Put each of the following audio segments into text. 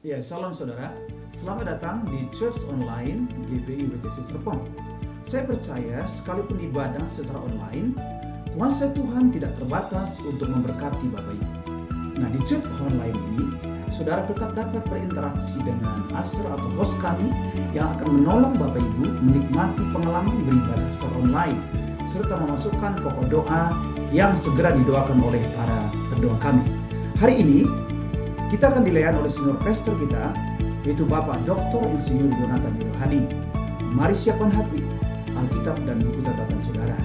Ya, salam saudara. Selamat datang di Church Online GPI WTC Serpong. Saya percaya sekalipun ibadah secara online, kuasa Tuhan tidak terbatas untuk memberkati Bapak Ibu. Nah, di Church Online ini, saudara tetap dapat berinteraksi dengan usher atau host kami yang akan menolong Bapak Ibu menikmati pengalaman beribadah secara online, serta memasukkan pokok doa yang segera didoakan oleh para pendoa kami. Hari ini, kita akan dilayani oleh senior pastor kita, yaitu Bapak Dr. Insinyur Yonatan Wirohadi. Mari siapkan hati, Alkitab dan buku catatan saudara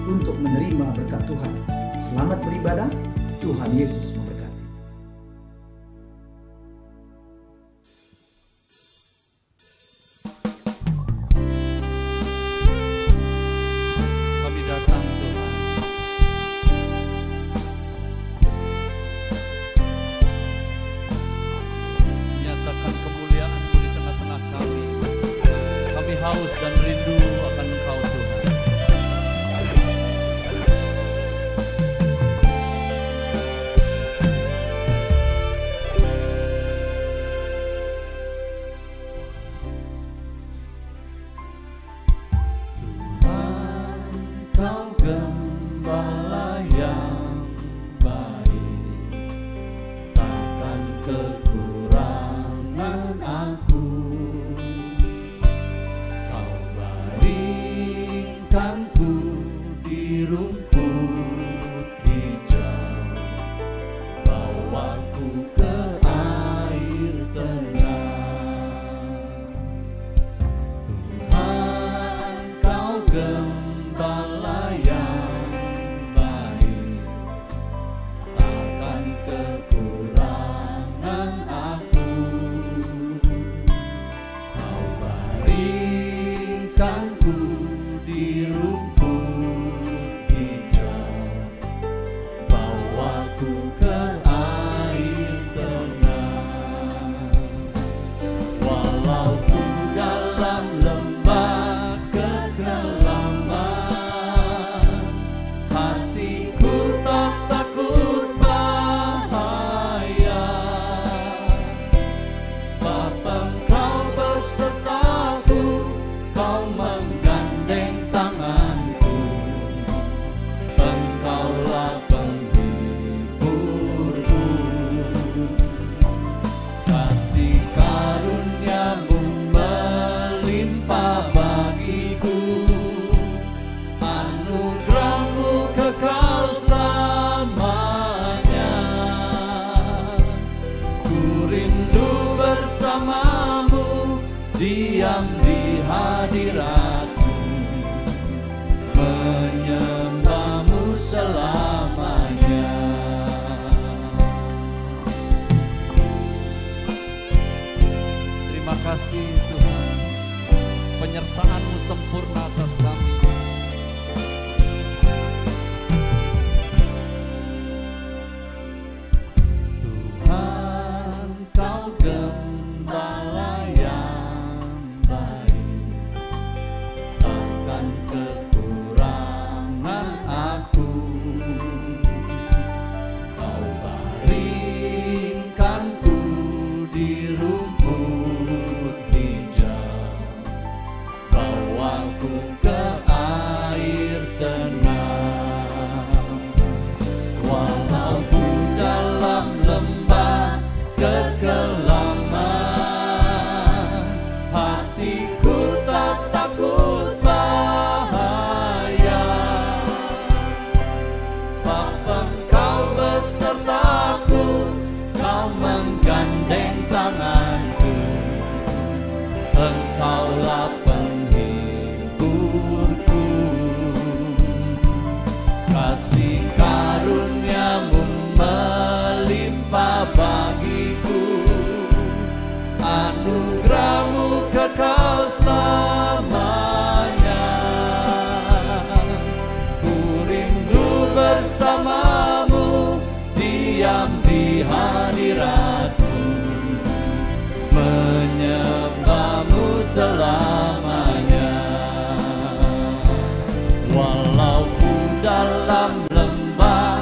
untuk menerima berkat Tuhan. Selamat beribadah, Tuhan Yesus memberkati. Kami datang Tuhan, menyatakan kemuliaan-Mu di tengah-tengah kami. Kami haus dan rindu akan Engkau Tuhan. Kau gembala yang baik, takkan kekurangan aku. Kau baringkanku di rumput hijau, bawaku ke air tenang. Tuhan, Kau gembala yang baik, takkan kekurangan aku. Kau baringkanku di rumput hijau, bawaku ke air tenang. Walaupun dalam lembah kekelaman, hatiku tak takut bahaya, sebab Engkau besertaku, Kau menggandeng tanganku. Engkaulah penghiburku. Kasih karunia-Mu melimpah bagiku, anugerah-Mu kekal selamanya. Ku rindu bersama-Mu, diam di hadirat-Mu, menyembah-Mu selamanya. Terima kasih Tuhan, penyertaan-Mu sempurna atas kami. Tuhan, Kau gembala yang baik, takkan kekurangan aku. Kau baringkanku di rumput hijau, bawaku ke air tenang. Walaupun dalam lembah kekelaman, hatiku tak takut bahaya, sebab Engkau besertaku, Kau menggandeng tanganku. Engkaulah penghiburku. Kasih karunia-Mu melimpah bagiku, anugerah-Mu kekal selamanya. Ku rindu bersama-Mu, diam di hadirat-Mu, menyembah-Mu selamanya. Walaupun dalam lembah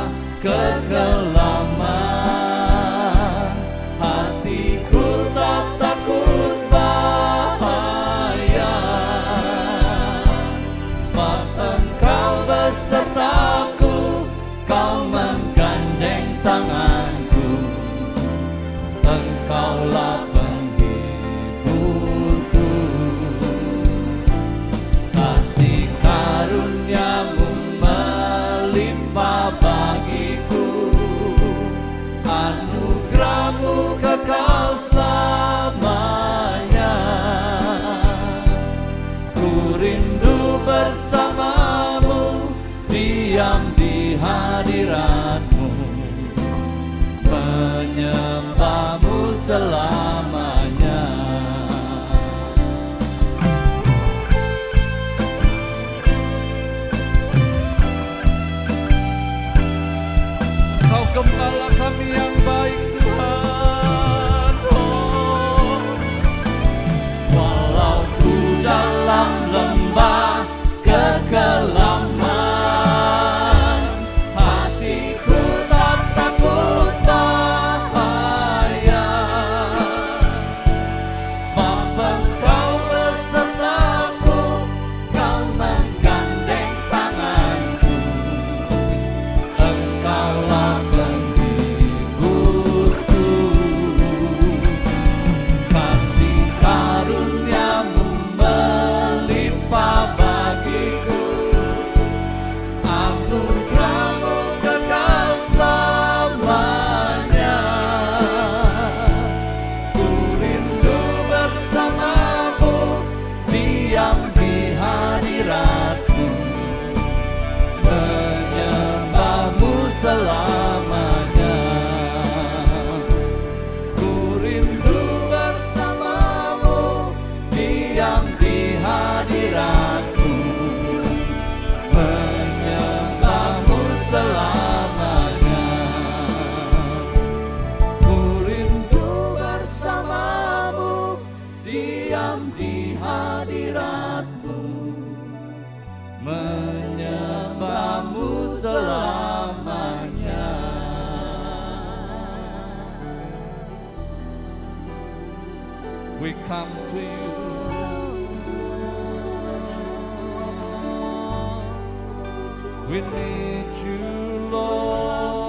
diam di hadirat-Mu, menyembah-Mu selamanya. Kau Gembala kami yang baik, Tuhan. Oh, walau ku dalam lembah kekelaman, hatiku tak takut bahaya, sebab Engkau besertaku, Kau menggandeng tanganku, Engkaulah penghiburku. Kasih karunia-Mu melimpah bagiku, anugerah-Mu kekal selamanya. Ku rindu bersama-Mu, diam di hadirat-Mu, menyembah-Mu selamanya. Ku rindu bersama-Mu, diam di hadirat-Mu, menyembah-Mu selamanya. Ku rindu bersama-Mu, diam di hadirat-Mu, menyembah-Mu selamanya. We come to you, we need you, Lord.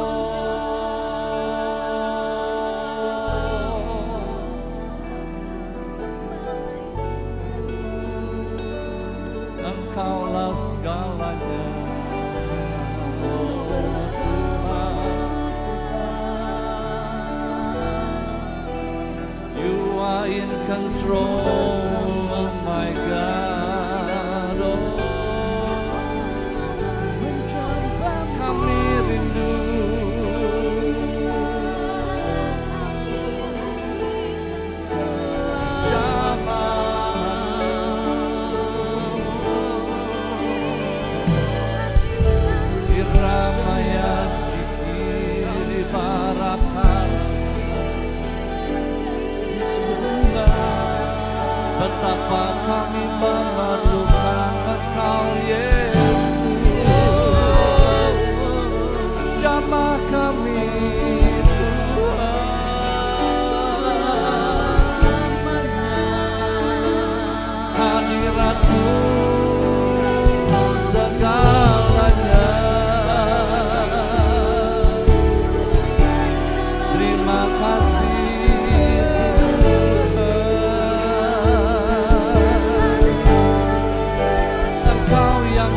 Engkaulah segalanya. You are in control, oh my God. Oh, kami rindu. Iramaya sikiri barakan, betapa kami memerlukan Engkau, Yesus. Jamah kami, Tuhan, hadirat-Mu segalanya. Terima kasih, Tuhan. Engkau yang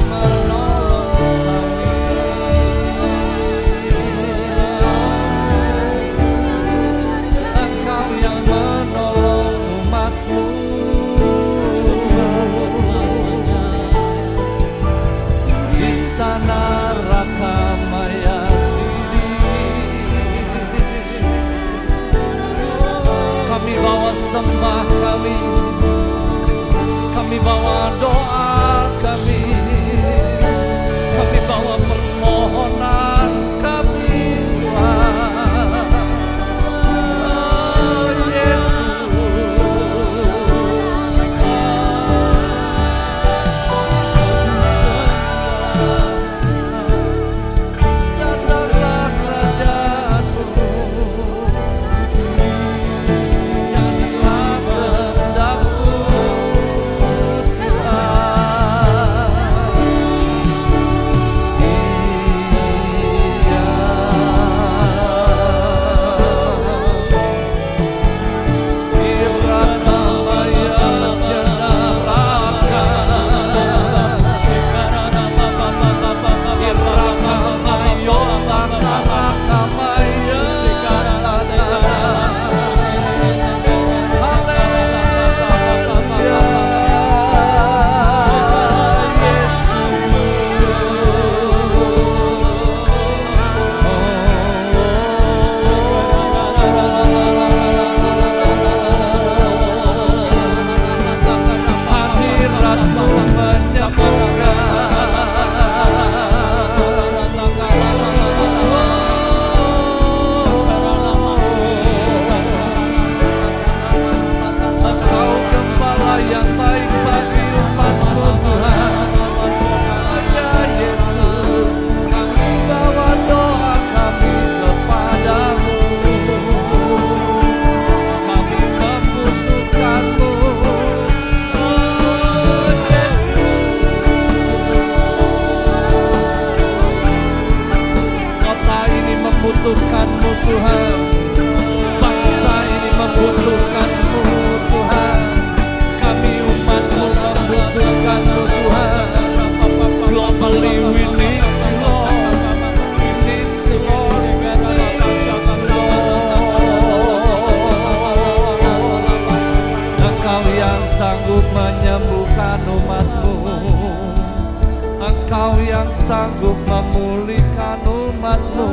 sanggup memulihkan umat-Mu,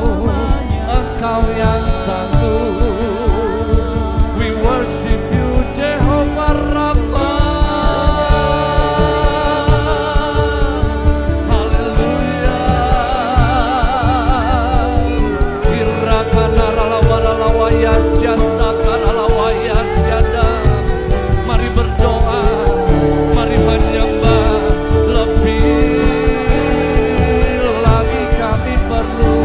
Engkau yang sanggup. We worship you Jehovah Rafa. Haleluya. Irakana ralawa yasjata karalawa yasjada. Mari berdoa, mari menyembah. Lebih lagi kami perlu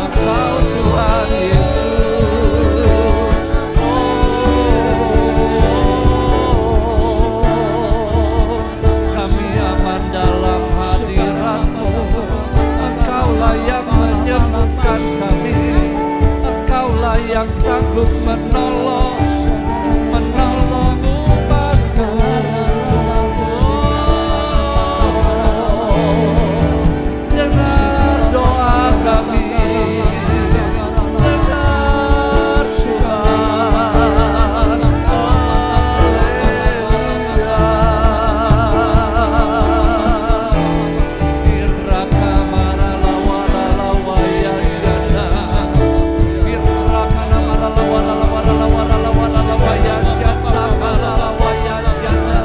Engkau Tuhan Yesus. Kami aman dalam hadirat-Mu. Engkaulah yang menyembuhkan kami, Engkaulah yang sanggup menolong umat-Mu. Dengar doa kami, dengar Tuhan. Haleluya. Iraka maralawa yasjada. Iraka maralawa yasjada. Maralawa yasjada.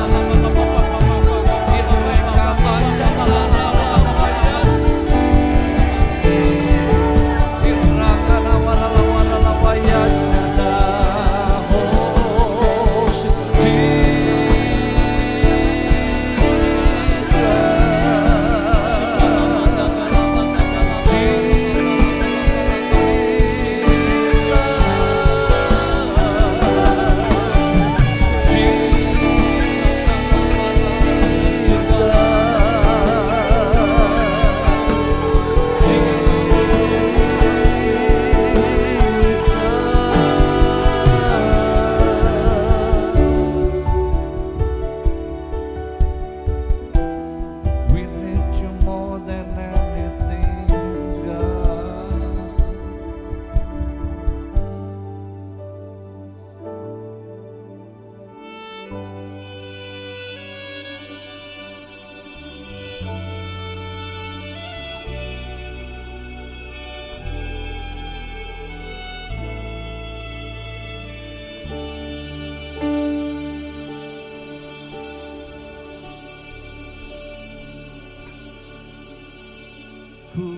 Iraka maralawa yasjada. We need you more than anything, God. Ku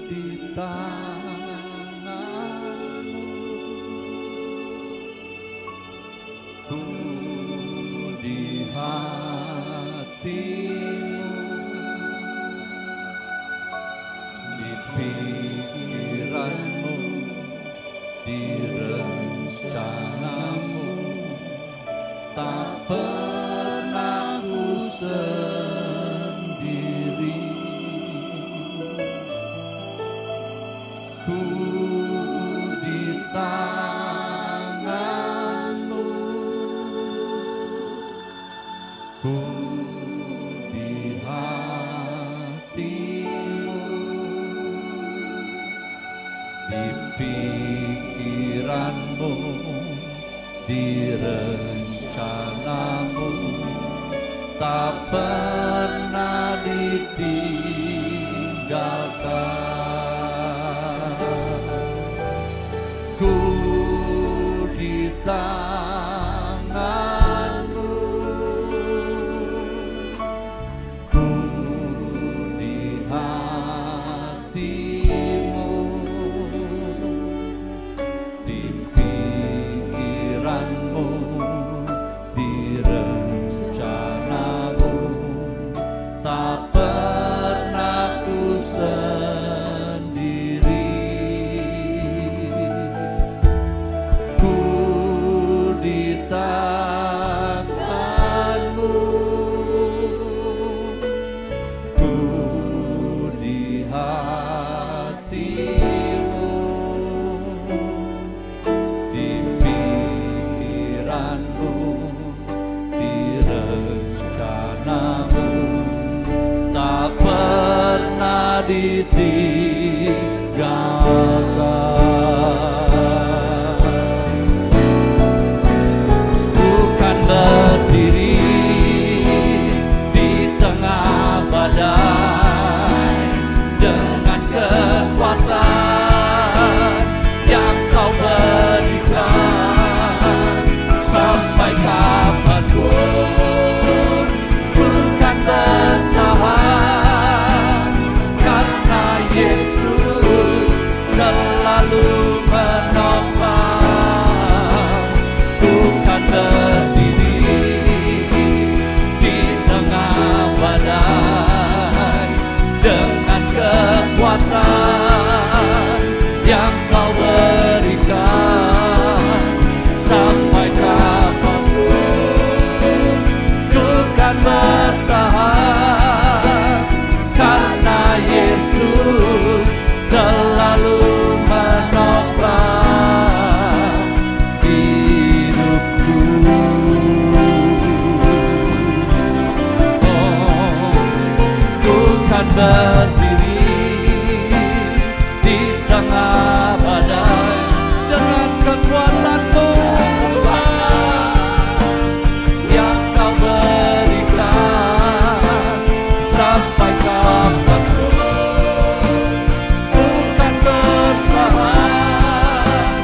di tangan-Mu, ku di hati-Mu, di pikiran-Mu, di rencana-Mu, tak pernah ku sendiri. Ku di tangan-Mu, ku di hati-Mu, di pikiran-Mu, di rencana-Mu, tak pernah ditinggalkan. Ku di tangan-Mu, ku di hati-Mu, di pikiran-Mu, di rencana-Mu, tak pernah ku sendiri. Ku di tangan-Mu, ku di hati-Mu, di pikiran-Mu, di rencana-Mu, tak pernah ditinggalkan. Bukan berdiri di tengah badai, kekuatan yang Kau berikan. Sampai kapanpun ku kan bertahan, karena Yesus selalu menopang hidupku. Ku kan berdiri di tengah badai dengan kekuatan Tuhan yang Kau berikan. Sampai kapanpun ku kan bertahan,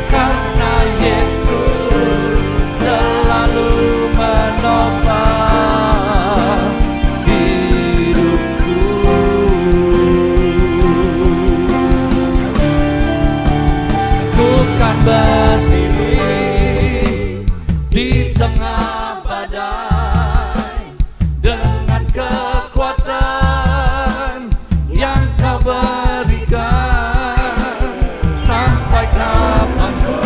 karena Yesus selalu menopang hidupku. Ku kan berdiri di tengah badai dengan kekuatan yang Kau berikan. Sampai kapanpun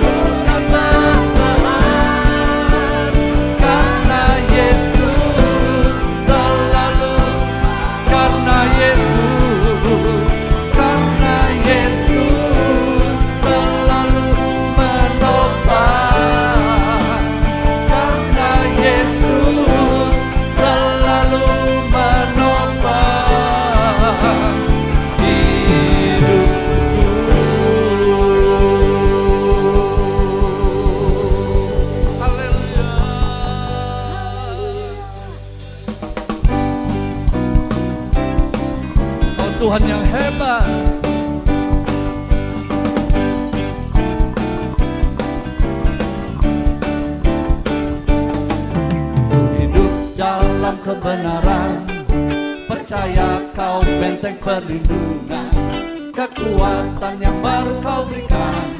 ku kan bertahan, karena Yesus selalu, karena Yesus selalu menopang, karena Yesus selalu menopang hidupku. Haleluya. Oh Tuhan yang hebat, hidup dalam kebenaran, percaya Kau benteng perlindungan. Kekuatan yang baru Kau berikan,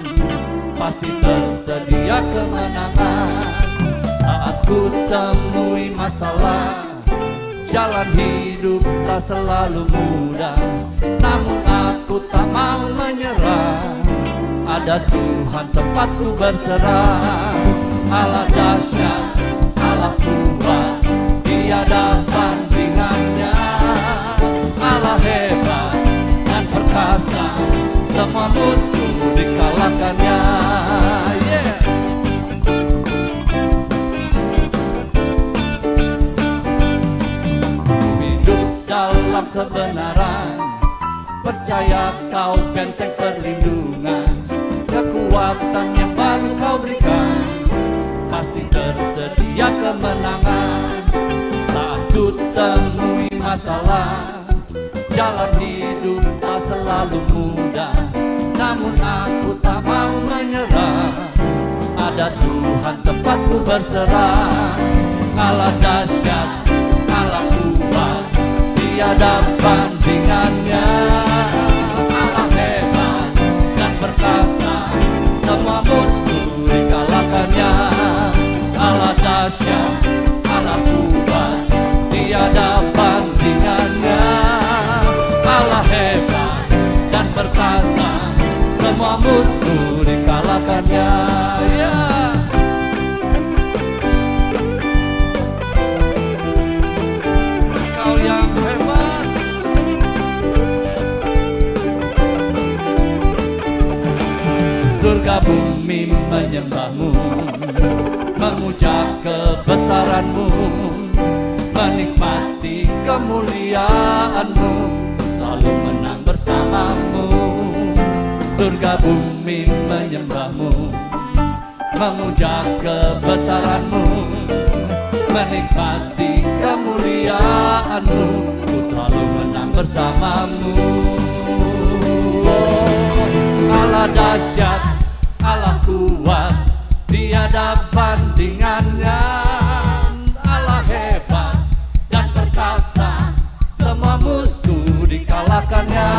pasti tersedia kemenangan. Saat ku temui masalah, jalan hidup tak selalu mudah, namun aku tak mau menyerah. Ada Tuhan tempatku berserah. Allah dahsyat, Allah kuat, tiada tandingannya. Allah hebat dan perkasa, semua musuh dikalahkannya. Yeah. Hidup dalam kebenaran, percaya Kau benteng perlindungan. Kekuatan yang baru Kau berikan, pasti tersedia kemenangan. Saat ku temui masalah, jalan hidup tak selalu mudah, namun aku tak mau menyerah. Ada Tuhan tempatku berserah. Allah dahsyat, Allah kuat, tiada bandingannya. Allah hebat dan perkasa, semua musuh dikalahkannya. Allah dahsyat, Allah kuat, tiada bandingannya. Allah hebat dan perkasa, semua musuh dikalahkannya. Yeah. Kau yang hebat, surga bumi menyembah-Mu, memuja kebesaran-Mu, menikmati kemuliaan-Mu, selalu menang bersama-Mu. Surga bumi menyembah-Mu, memuja kebesaran-Mu, menikmati kemuliaan-Mu, ku selalu menang bersama-Mu. Allah dahsyat, Allah kuat, tiada bandingannya. Allah hebat dan perkasa, semua musuh dikalahkannya.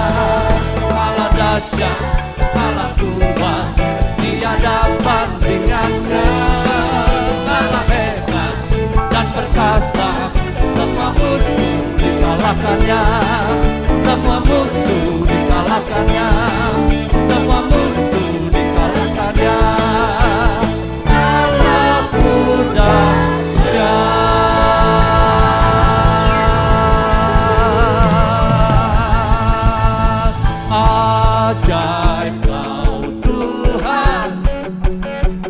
Allah dahsyat, Allah kuat, tiada bandingannya. Allah hebat dan perkasa, semua musuh dikalahkannya. semua musuh dikalahkannya, semua musuh dikalahkannya. Allahku dahsyat, ajaib Kau Tuhan,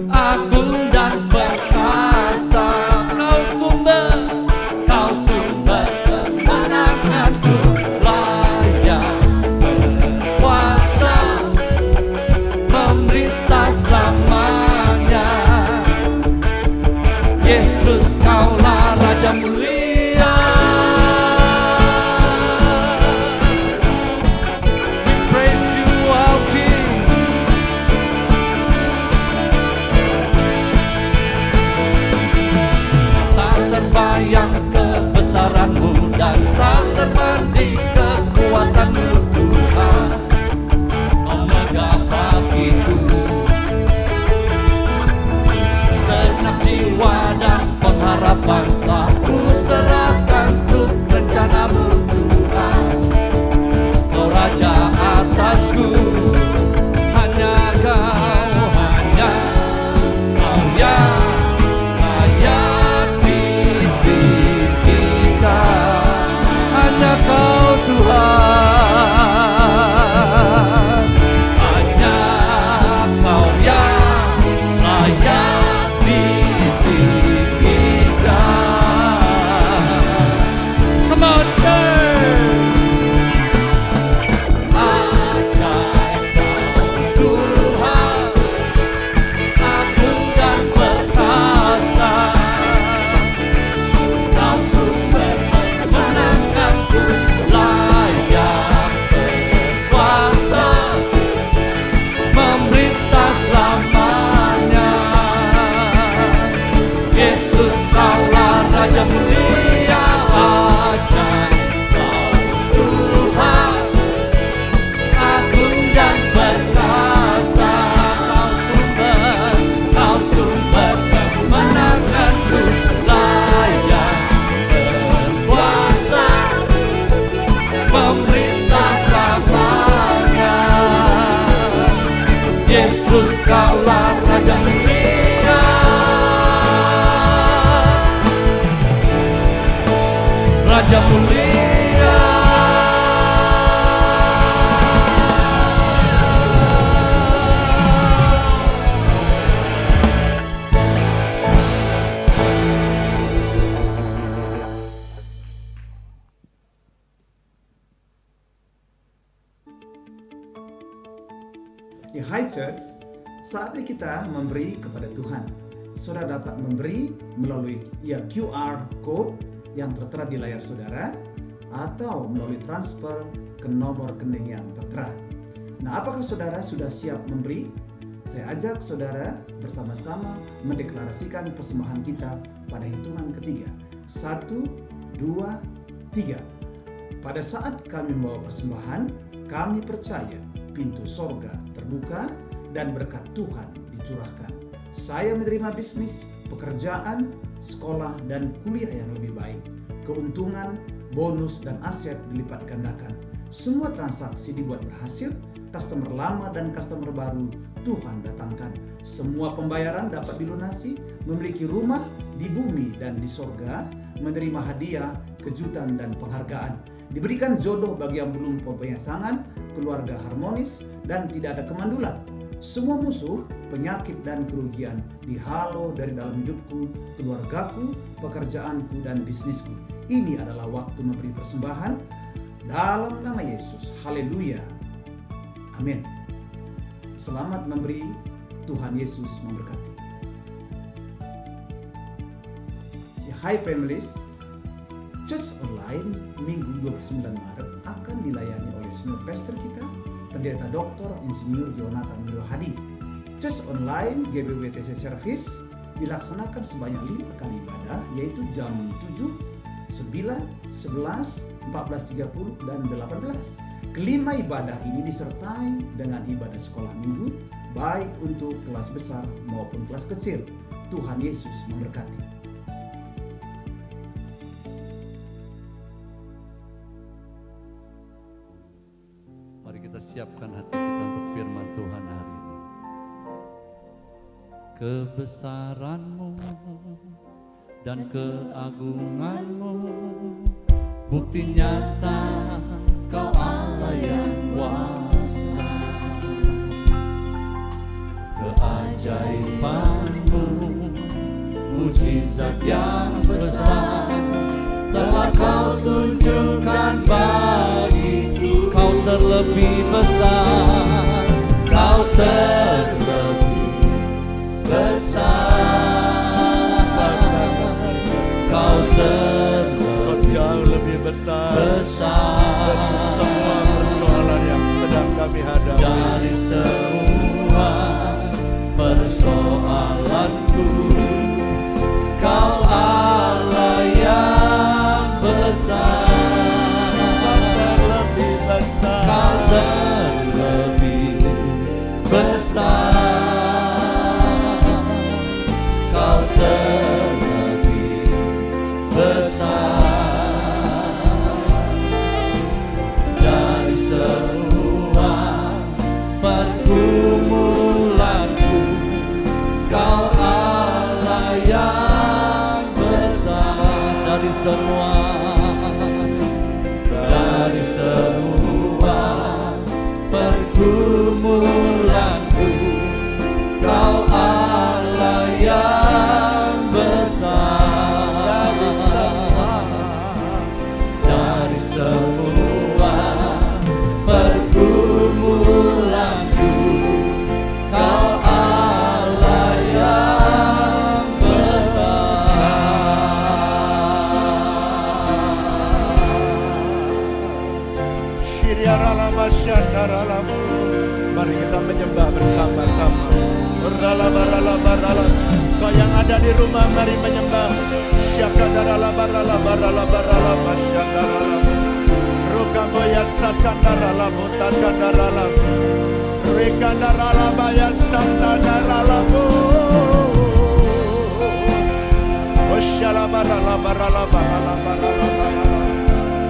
agung dan perkasa. Kau sumber kemenanganku, layak berkuasa, memerintah selamanya. Yesus, Kaulah Raja mulia. We praise You, our King. Tak terbayang kebesaran-Mu dan tak terbanding kekuatan-Mu, Tuhan. Kau megah bagiku segenap jiwa dan pengharapan, telah ku serahkan untuk rencana-Mu, Tuhan. Kau Raja atasku, hanya Kau yang layak dipimpin kita. Hanya Kau Tuhan, hanya Kau yang layak dipimpin kita. Come on, church. Ajaib Kau Tuhan, agung dan perkasa. Kau sumber kemenanganku, layak berkuasa, memerintah selamanya. Yesus, Kaulah Raja mulia. Ajaib Kau Tuhan, agung dan perkasa. Kau sumber kemenanganku, layak berkuasa, memerintah selamanya. Yesus, Kaulah Raja mulia. Raja mulia. Ya, Hai Church, saatnya kita memberi kepada Tuhan. Saudara dapat memberi melalui QR code yang tertera di layar saudara, atau melalui transfer ke nomor rekening yang tertera. Nah, apakah saudara sudah siap memberi? Saya ajak saudara bersama-sama mendeklarasikan persembahan kita pada hitungan ketiga. 1, 2, 3. Pada saat kami membawa persembahan, kami percaya pintu sorga terbuka dan berkat Tuhan dicurahkan. Saya menerima bisnis, pekerjaan, sekolah, dan kuliah yang lebih baik. Keuntungan, bonus, dan aset dilipat gandakan. Semua transaksi dibuat berhasil, customer lama dan customer baru Tuhan datangkan. Semua pembayaran dapat dilunasi, memiliki rumah di bumi dan di sorga, menerima hadiah, kejutan, dan penghargaan. Diberikan jodoh bagi yang belum berpasangan, keluarga harmonis, dan tidak ada kemandulan. Semua musuh, penyakit, dan kerugian dihalau dari dalam hidupku, keluargaku, pekerjaanku, dan bisnisku. Ini adalah waktu memberi persembahan dalam nama Yesus. Haleluya. Amin. Selamat memberi. Tuhan Yesus memberkati. Ya, hai families. Church Online Minggu 29 Maret akan dilayani oleh senior pastor kita, Pendeta Dr. Insinyur Jonathan Widodo Hadi. Church Online GBWTC Service dilaksanakan sebanyak 5 kali ibadah, yaitu jam 7, 9, 11, 14.30, dan 18. Kelima ibadah ini disertai dengan ibadah sekolah minggu, baik untuk kelas besar maupun kelas kecil. Tuhan Yesus memberkati. kita siapkan hati kita untuk firman Tuhan hari ini. Kebesaran-Mu dan keagungan-Mu, bukti nyata Kau Allah yang kuasa. Keajaiban-Mu, mujizat yang besar telah Kau tunjukkan bagiku. Kau terlebih besar, Kau terlebih besar, Kau terlebih jauh lebih besar dari semua persoalan yang sedang kami hadapi, dari semua persoalanku. Kau Allah yang besar, terlebih besar, Kau terlebih besar, Kau terlebih besar dari semua pergumulanku. Kau Allah yang besar dari semua pergumulanku. Kau Allah yang besar dari semua pergumulanku. Kau Allah yang besar. Mari kita menyembah bersama-sama. Kau yang ada di rumah, mari menyembah. Syakadarala barala barala barala masyadarala. Rukaboya sakandarala mutakandarala. Rekandarala baya sandarala bo. Oshala barala barala barala barala barala.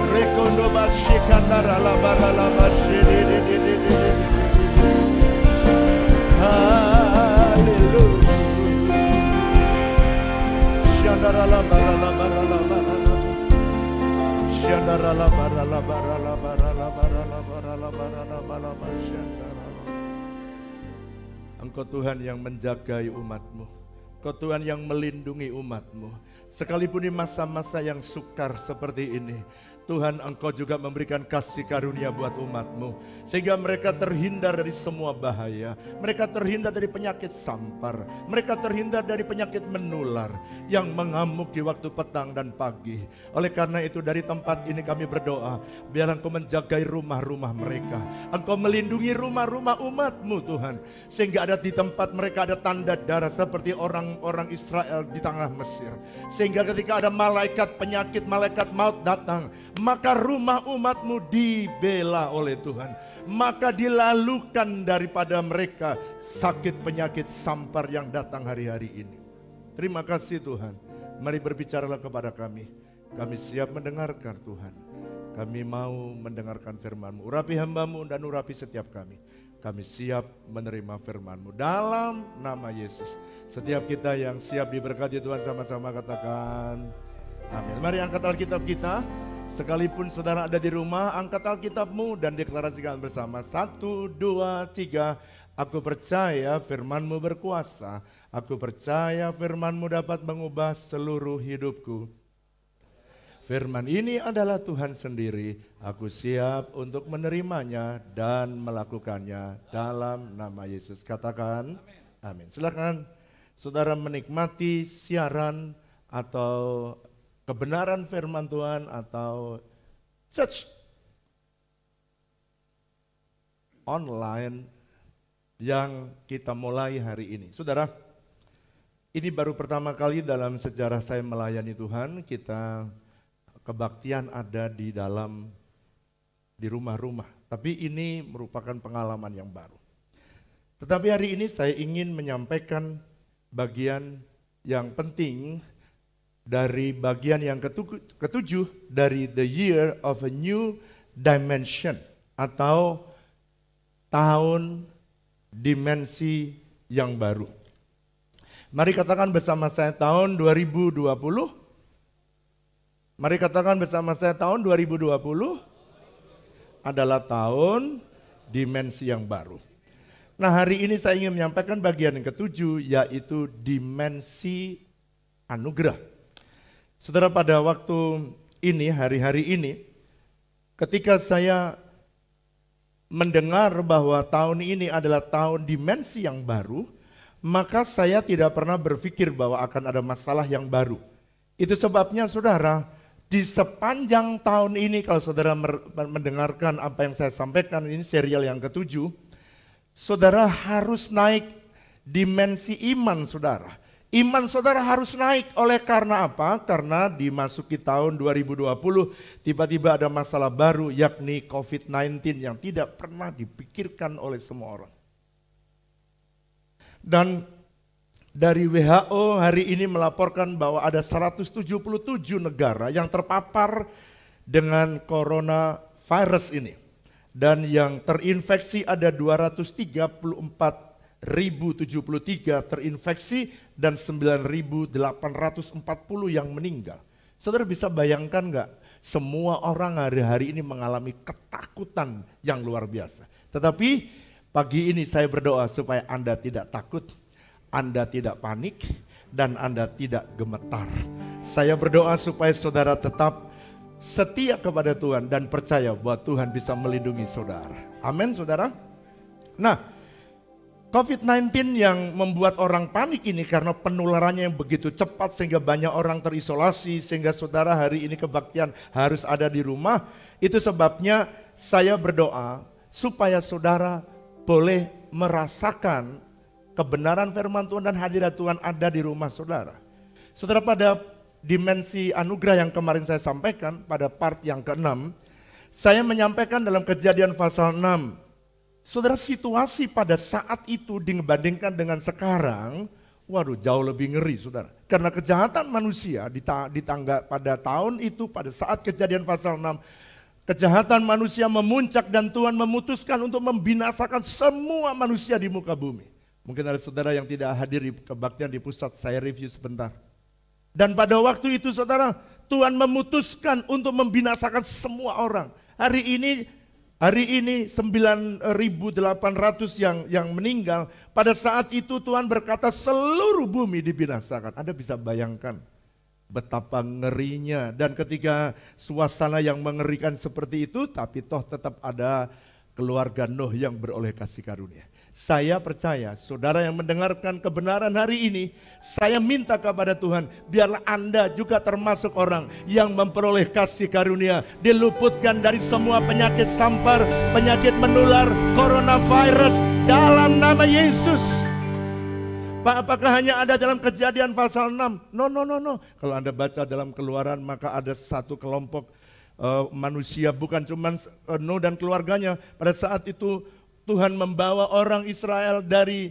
Rekondo bashikandarala barala bashididididididid. Hallelujah. Shandarala barala barala barala. Shandarala barala barala barala barala barala barala barala shandarala. Engkau Tuhan yang menjagai umat-Mu. Engkau Tuhan yang melindungi umat-Mu. Sekalipun di masa-masa yang sukar seperti ini, Tuhan, Engkau juga memberikan kasih karunia buat umat-Mu, sehingga mereka terhindar dari semua bahaya. Mereka terhindar dari penyakit sampar. Mereka terhindar dari penyakit menular yang mengamuk di waktu petang dan pagi. Oleh karena itu dari tempat ini kami berdoa, biar Engkau menjagai rumah-rumah mereka. Engkau melindungi rumah-rumah umat-Mu Tuhan, sehingga ada di tempat mereka ada tanda darah seperti orang-orang Israel di tanah Mesir. Sehingga ketika ada malaikat penyakit, malaikat maut datang, maka rumah umat-Mu dibela oleh Tuhan. Maka dilalukan daripada mereka sakit penyakit sampar yang datang hari-hari ini. Terima kasih Tuhan. Mari berbicaralah kepada kami. Kami siap mendengarkan Tuhan. Kami mau mendengarkan firman-Mu. Urapi hamba-Mu dan urapi setiap kami. Kami siap menerima firman-Mu dalam nama Yesus. Setiap kita yang siap diberkati Tuhan sama-sama katakan amin. Mari angkat Alkitab kita. Sekalipun saudara ada di rumah, angkat Alkitab-mu dan deklarasikan bersama. 1, 2, 3. Aku percaya firman-Mu berkuasa. Aku percaya firman-Mu dapat mengubah seluruh hidupku. Firman ini adalah Tuhan sendiri. Aku siap untuk menerimanya dan melakukannya dalam nama Yesus. Katakan amin. Silakan saudara menikmati siaran atau kebenaran firman Tuhan atau church online yang kita mulai hari ini. Saudara, ini baru pertama kali dalam sejarah saya melayani Tuhan, kita kebaktian ada di rumah-rumah. Tapi ini merupakan pengalaman yang baru. Tetapi hari ini saya ingin menyampaikan bagian yang penting dari bagian yang ketujuh dari The Year of a New Dimension atau tahun dimensi yang baru. Mari katakan bersama saya tahun 2020. Mari katakan bersama saya tahun 2020 adalah tahun dimensi yang baru. Nah, hari ini saya ingin menyampaikan bagian yang ketujuh, yaitu dimensi anugerah. Saudara, pada waktu ini, hari-hari ini, ketika saya mendengar bahwa tahun ini adalah tahun dimensi yang baru, maka saya tidak pernah berpikir bahwa akan ada masalah yang baru. Itu sebabnya saudara, di sepanjang tahun ini kalau saudara mendengarkan apa yang saya sampaikan, ini serial yang ketujuh, saudara harus naik dimensi iman saudara. Iman saudara harus naik. Oleh karena apa? Karena dimasuki tahun 2020 tiba-tiba ada masalah baru, yakni COVID-19 yang tidak pernah dipikirkan oleh semua orang. Dan dari WHO hari ini melaporkan bahwa ada 177 negara yang terpapar dengan coronavirus ini. Dan yang terinfeksi ada 234.073 terinfeksi dan 9.840 yang meninggal. Saudara bisa bayangkan enggak? Semua orang hari-hari ini mengalami ketakutan yang luar biasa. Tetapi pagi ini saya berdoa supaya Anda tidak takut, Anda tidak panik, dan Anda tidak gemetar. Saya berdoa supaya saudara tetap setia kepada Tuhan dan percaya bahwa Tuhan bisa melindungi saudara. Amin saudara. Nah, COVID-19 yang membuat orang panik ini karena penularannya yang begitu cepat sehingga banyak orang terisolasi, sehingga saudara hari ini kebaktian harus ada di rumah. Itu sebabnya saya berdoa supaya saudara boleh merasakan kebenaran firman Tuhan dan hadirat Tuhan ada di rumah saudara. Saudara, pada dimensi anugerah yang kemarin saya sampaikan pada part yang ke-6, saya menyampaikan dalam Kejadian pasal 6. Saudara, situasi pada saat itu dibandingkan dengan sekarang, waduh jauh lebih ngeri saudara. Karena kejahatan manusia pada tahun itu, pada saat Kejadian pasal 6, kejahatan manusia memuncak dan Tuhan memutuskan untuk membinasakan semua manusia di muka bumi. Mungkin ada saudara yang tidak hadir di kebaktian di pusat, saya review sebentar. Dan pada waktu itu saudara, Tuhan memutuskan untuk membinasakan semua orang. Hari ini 9.800 yang meninggal. Pada saat itu Tuhan berkata seluruh bumi dibinasakan. Anda bisa bayangkan betapa ngerinya. Dan ketika suasana yang mengerikan seperti itu, tapi toh tetap ada keluarga Nuh yang beroleh kasih karunia. Saya percaya saudara yang mendengarkan kebenaran hari ini, saya minta kepada Tuhan, biarlah Anda juga termasuk orang yang memperoleh kasih karunia, diluputkan dari semua penyakit sampar, penyakit menular, coronavirus dalam nama Yesus. Pak, apakah hanya ada dalam Kejadian pasal 6? No. Kalau Anda baca dalam Keluaran, maka ada satu kelompok manusia, bukan cuma Nuh dan keluarganya. Pada saat itu Tuhan membawa orang Israel dari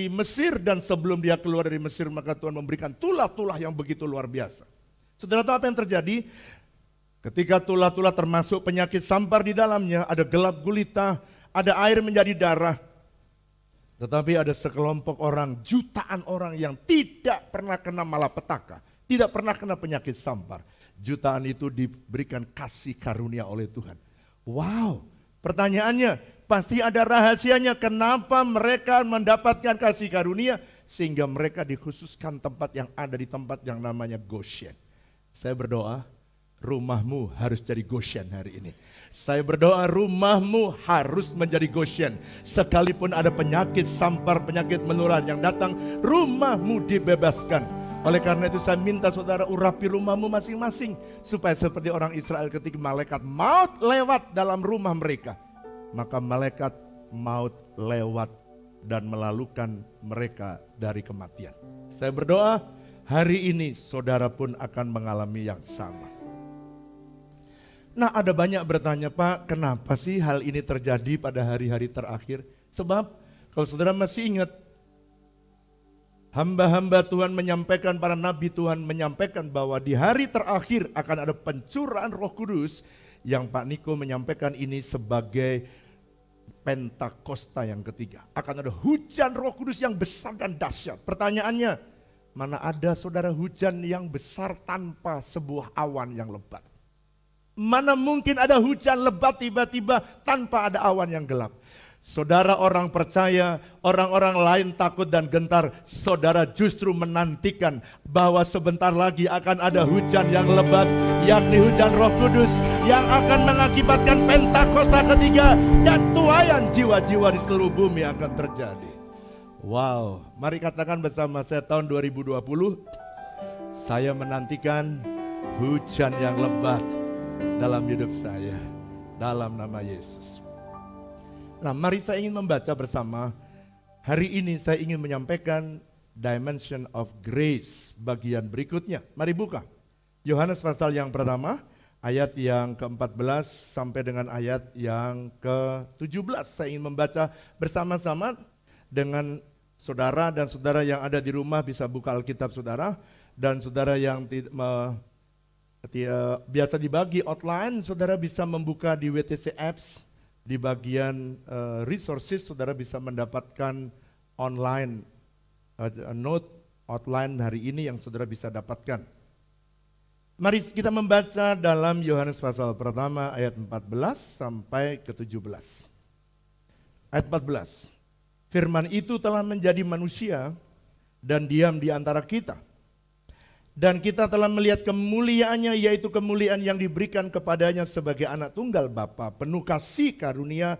Mesir, dan sebelum dia keluar dari Mesir maka Tuhan memberikan tulah-tulah yang begitu luar biasa. Saudara tahu apa yang terjadi? Ketika tulah-tulah termasuk penyakit sampar di dalamnya, ada gelap gulita, ada air menjadi darah. Tetapi ada sekelompok orang, jutaan orang yang tidak pernah kena malapetaka, tidak pernah kena penyakit sampar. Jutaan itu diberikan kasih karunia oleh Tuhan. Wow, pertanyaannya, pasti ada rahasianya kenapa mereka mendapatkan kasih karunia, sehingga mereka dikhususkan tempat yang ada di tempat yang namanya Goshen. Saya berdoa rumahmu harus jadi Goshen hari ini. Saya berdoa rumahmu harus menjadi Goshen. Sekalipun ada penyakit sampar, penyakit menular yang datang, rumahmu dibebaskan. Oleh karena itu saya minta saudara urapi rumahmu masing-masing, supaya seperti orang Israel ketika malaikat maut lewat dalam rumah mereka, maka malaikat maut lewat dan melalukan mereka dari kematian. Saya berdoa hari ini saudara pun akan mengalami yang sama. Nah, ada banyak bertanya, Pak, kenapa sih hal ini terjadi pada hari-hari terakhir? Sebab kalau saudara masih ingat, hamba-hamba Tuhan menyampaikan, para nabi Tuhan menyampaikan bahwa di hari terakhir akan ada pencurahan Roh Kudus, yang Pak Niko menyampaikan ini sebagai Pentakosta yang ketiga. Akan ada hujan Roh Kudus yang besar dan dahsyat. Pertanyaannya, mana ada saudara hujan yang besar tanpa sebuah awan yang lebat? Mana mungkin ada hujan lebat tiba-tiba tanpa ada awan yang gelap? Saudara orang percaya, orang-orang lain takut dan gentar. Saudara justru menantikan bahwa sebentar lagi akan ada hujan yang lebat, yakni hujan Roh Kudus yang akan mengakibatkan Pentakosta ketiga dan tuaian jiwa-jiwa di seluruh bumi akan terjadi. Wow, mari katakan bersama saya tahun 2020, saya menantikan hujan yang lebat dalam hidup saya, dalam nama Yesus. Nah, mari saya ingin membaca bersama. Hari ini saya ingin menyampaikan Dimension of Grace bagian berikutnya. Mari buka. Yohanes pasal yang pertama, ayat yang ke-14 sampai dengan ayat yang ke-17. Saya ingin membaca bersama-sama dengan saudara, dan saudara yang ada di rumah bisa buka Alkitab saudara. Dan saudara yang biasa dibagi outline, saudara bisa membuka di WTC Apps. Di bagian resources saudara bisa mendapatkan online note outline hari ini yang saudara bisa dapatkan. Mari kita membaca dalam Yohanes pasal pertama ayat 14 sampai ke 17. Ayat 14. Firman itu telah menjadi manusia dan diam di antara kita. Dan kita telah melihat kemuliaannya, yaitu kemuliaan yang diberikan kepadanya sebagai anak tunggal Bapa, penuh kasih karunia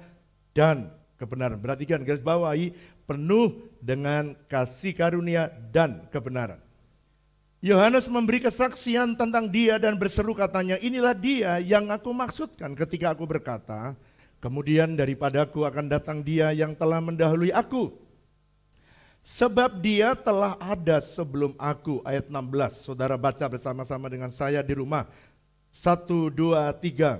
dan kebenaran. Perhatikan, garis bawahi, penuh dengan kasih karunia dan kebenaran. Yohanes memberi kesaksian tentang dia dan berseru katanya, inilah dia yang aku maksudkan ketika aku berkata, kemudian daripadaku akan datang dia yang telah mendahului aku. Sebab dia telah ada sebelum aku. Ayat 16, saudara baca bersama-sama dengan saya di rumah. 1, 2, 3.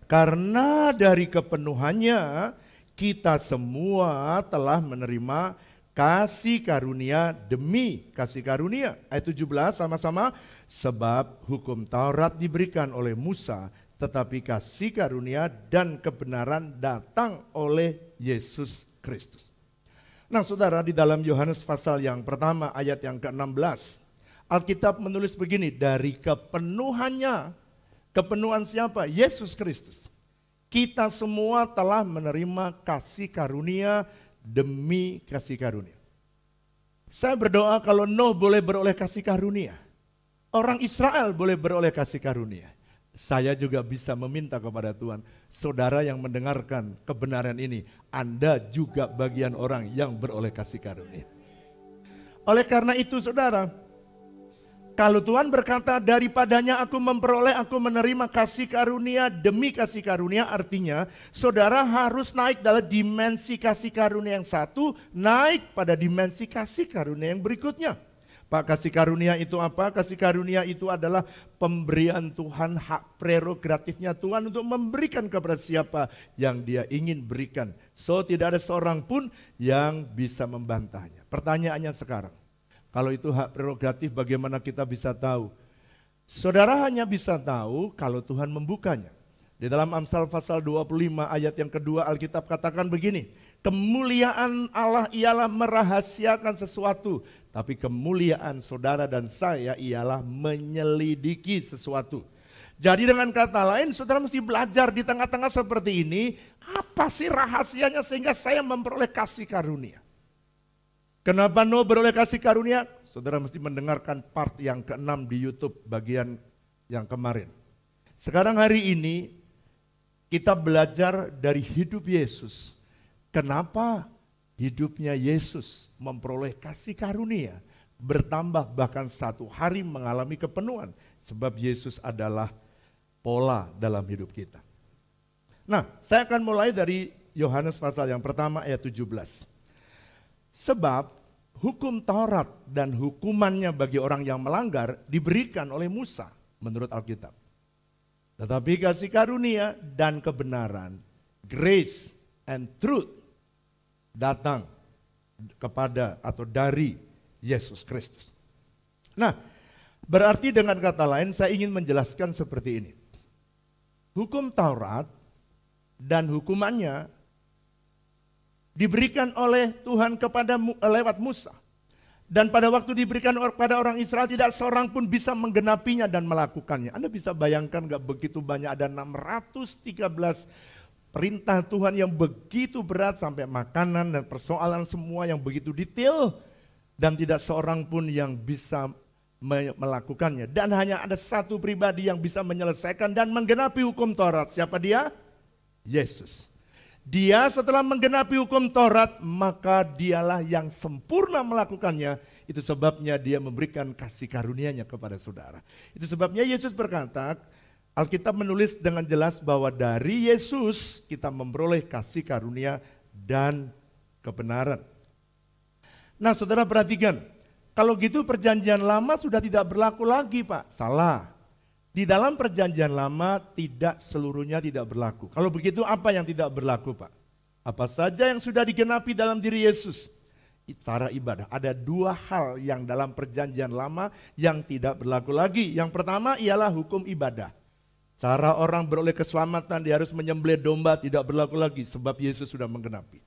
Karena dari kepenuhannya kita semua telah menerima kasih karunia demi kasih karunia. Ayat 17 sama-sama. Sebab hukum Taurat diberikan oleh Musa, tetapi kasih karunia dan kebenaran datang oleh Yesus Kristus. Nah saudara, di dalam Yohanes pasal yang pertama ayat yang ke-16, Alkitab menulis begini, dari kepenuhannya, kepenuhan siapa? Yesus Kristus. Kita semua telah menerima kasih karunia demi kasih karunia. Saya berdoa kalau Nuh boleh beroleh kasih karunia, orang Israel boleh beroleh kasih karunia. Saya juga bisa meminta kepada Tuhan, saudara yang mendengarkan kebenaran ini, Anda juga bagian orang yang beroleh kasih karunia. Oleh karena itu saudara, kalau Tuhan berkata daripadanya aku memperoleh, aku menerima kasih karunia demi kasih karunia, artinya saudara harus naik dalam dimensi kasih karunia yang satu, naik pada dimensi kasih karunia yang berikutnya. Pak, kasih karunia itu apa? Kasih karunia itu adalah pemberian Tuhan, hak prerogatifnya Tuhan untuk memberikan kepada siapa yang dia ingin berikan. So tidak ada seorang pun yang bisa membantahnya. Pertanyaannya sekarang, kalau itu hak prerogatif bagaimana kita bisa tahu? Saudara hanya bisa tahu kalau Tuhan membukanya. Di dalam Amsal pasal 25 ayat yang kedua Alkitab katakan begini, kemuliaan Allah ialah merahasiakan sesuatu, tapi kemuliaan saudara dan saya ialah menyelidiki sesuatu. Jadi dengan kata lain, saudara mesti belajar di tengah-tengah seperti ini, apa sih rahasianya sehingga saya memperoleh kasih karunia. Kenapa Nuh beroleh kasih karunia? Saudara mesti mendengarkan part yang ke-6 di YouTube bagian yang kemarin. Sekarang hari ini kita belajar dari hidup Yesus. Kenapa hidupnya Yesus memperoleh kasih karunia, bertambah bahkan satu hari mengalami kepenuhan. Sebab Yesus adalah pola dalam hidup kita. Nah, saya akan mulai dari Yohanes pasal yang pertama ayat 17. Sebab hukum Taurat dan hukumannya bagi orang yang melanggar diberikan oleh Musa menurut Alkitab. Tetapi kasih karunia dan kebenaran, grace and truth, datang kepada atau dari Yesus Kristus. Nah, berarti dengan kata lain saya ingin menjelaskan seperti ini. Hukum Taurat dan hukumannya diberikan oleh Tuhan lewat Musa. Dan pada waktu diberikan kepada orang Israel, tidak seorang pun bisa menggenapinya dan melakukannya. Anda bisa bayangkan gak begitu banyak, ada 613 perintah Tuhan yang begitu berat sampai makanan dan persoalan semua yang begitu detail. Dan tidak seorang pun yang bisa melakukannya. Dan hanya ada satu pribadi yang bisa menyelesaikan dan menggenapi hukum Taurat. Siapa dia? Yesus. Dia setelah menggenapi hukum Taurat, maka dialah yang sempurna melakukannya. Itu sebabnya dia memberikan kasih karunia-Nya kepada saudara. Itu sebabnya Yesus berkata, Alkitab menulis dengan jelas bahwa dari Yesus kita memperoleh kasih karunia dan kebenaran. Nah saudara perhatikan, kalau gitu perjanjian lama sudah tidak berlaku lagi Pak. Salah. Di dalam perjanjian lama tidak seluruhnya tidak berlaku. Kalau begitu apa yang tidak berlaku Pak? Apa saja yang sudah digenapi dalam diri Yesus? Cara ibadah. Ada dua hal yang dalam perjanjian lama yang tidak berlaku lagi. Yang pertama ialah hukum ibadah. Cara orang beroleh keselamatan dia harus menyembelih domba tidak berlaku lagi sebab Yesus sudah menggenapi.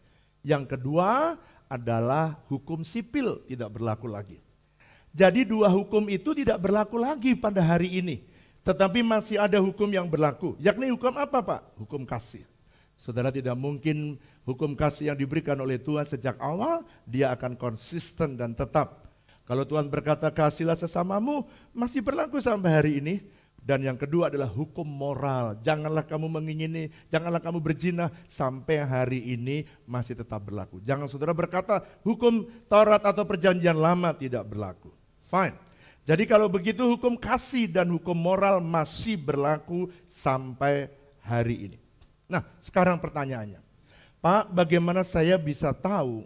Yang kedua adalah hukum sipil tidak berlaku lagi. Jadi dua hukum itu tidak berlaku lagi pada hari ini. Tetapi masih ada hukum yang berlaku, yakni hukum apa Pak? Hukum kasih. Saudara tidak mungkin hukum kasih yang diberikan oleh Tuhan sejak awal, dia akan konsisten dan tetap. Kalau Tuhan berkata kasihlah sesamamu, masih berlaku sampai hari ini. Dan yang kedua adalah hukum moral, janganlah kamu mengingini, janganlah kamu berzina, sampai hari ini masih tetap berlaku. Jangan saudara berkata hukum Taurat atau perjanjian lama tidak berlaku. Fine. Jadi kalau begitu hukum kasih dan hukum moral masih berlaku sampai hari ini. Nah sekarang pertanyaannya, Pak bagaimana saya bisa tahu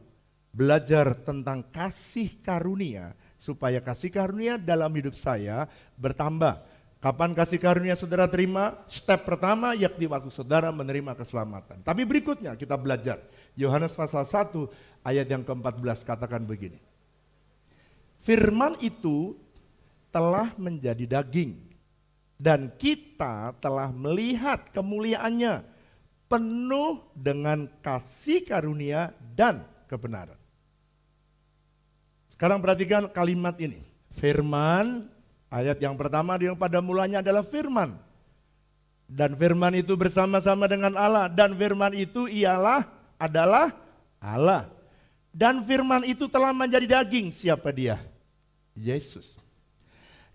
belajar tentang kasih karunia supaya kasih karunia dalam hidup saya bertambah? Kapan kasih karunia saudara terima? Step pertama yakni waktu saudara menerima keselamatan. Tapi berikutnya kita belajar. Yohanes pasal 1 ayat yang ke-14 katakan begini. Firman itu telah menjadi daging dan kita telah melihat kemuliaannya penuh dengan kasih karunia dan kebenaran. Sekarang perhatikan kalimat ini. Firman, ayat yang pertama yang pada mulanya adalah firman. Dan firman itu bersama-sama dengan Allah dan firman itu adalah Allah. Dan firman itu telah menjadi daging. Siapa dia? Yesus.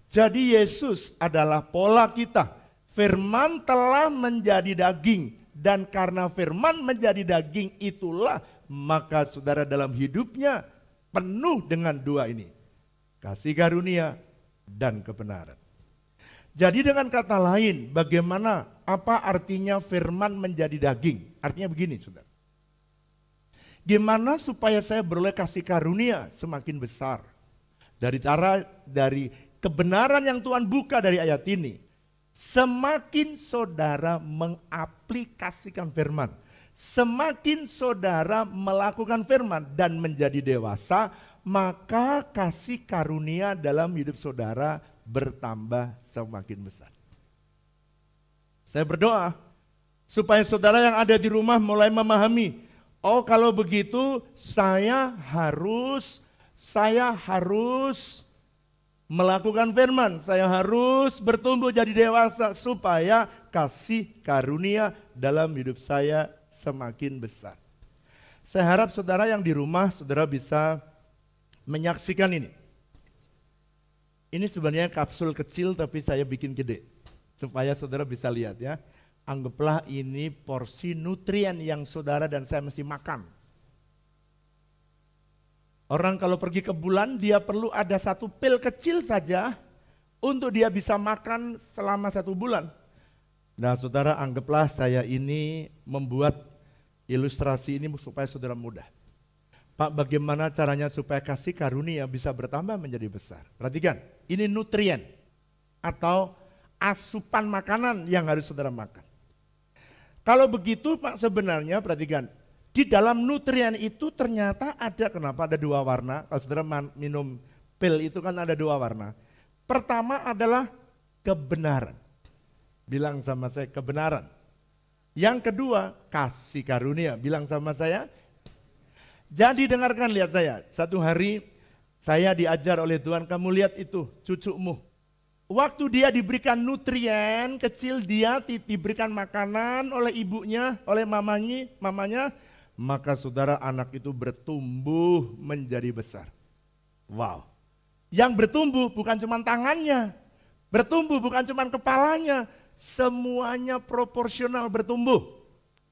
Jadi Yesus adalah pola kita. Firman telah menjadi daging. Dan karena firman menjadi daging itulah maka saudara dalam hidupnya penuh dengan dua ini. Kasih karunia dan kebenaran. Jadi dengan kata lain bagaimana apa artinya firman menjadi daging? Artinya begini saudara. Gimana supaya saya beroleh kasih karunia semakin besar? Dari kebenaran yang Tuhan buka dari ayat ini, semakin saudara mengaplikasikan firman, semakin saudara melakukan firman dan menjadi dewasa, maka kasih karunia dalam hidup saudara bertambah semakin besar. Saya berdoa supaya saudara yang ada di rumah mulai memahami, oh kalau begitu saya harus melakukan firman, saya harus bertumbuh jadi dewasa supaya kasih karunia dalam hidup saya semakin besar. Saya harap saudara yang di rumah, saudara bisa menyaksikan ini. Ini sebenarnya kapsul kecil tapi saya bikin gede supaya saudara bisa lihat ya. Anggaplah ini porsi nutrien yang saudara dan saya mesti makan. Orang kalau pergi ke bulan dia perlu ada satu pil kecil saja untuk dia bisa makan selama 1 bulan. Nah saudara anggaplah saya ini membuat ilustrasi ini supaya saudara mudah. Pak bagaimana caranya supaya kasih karunia bisa bertambah menjadi besar? Perhatikan ini nutrien atau asupan makanan yang harus saudara makan. Kalau begitu Pak sebenarnya perhatikan. Di dalam nutrien itu ternyata kenapa ada 2 warna? Kalau saudara minum pil itu kan ada 2 warna. Pertama adalah kebenaran. Bilang sama saya kebenaran. Yang kedua kasih karunia. Bilang sama saya Jadi dengarkan, lihat saya. Satu hari saya diajar oleh Tuhan, kamu lihat itu cucumu. Waktu dia diberikan nutrien kecil, dia diberikan makanan oleh ibunya, oleh mamanya, maka saudara anak itu bertumbuh menjadi besar. Wow. Yang bertumbuh bukan cuma tangannya, bertumbuh bukan cuma kepalanya, semuanya proporsional bertumbuh.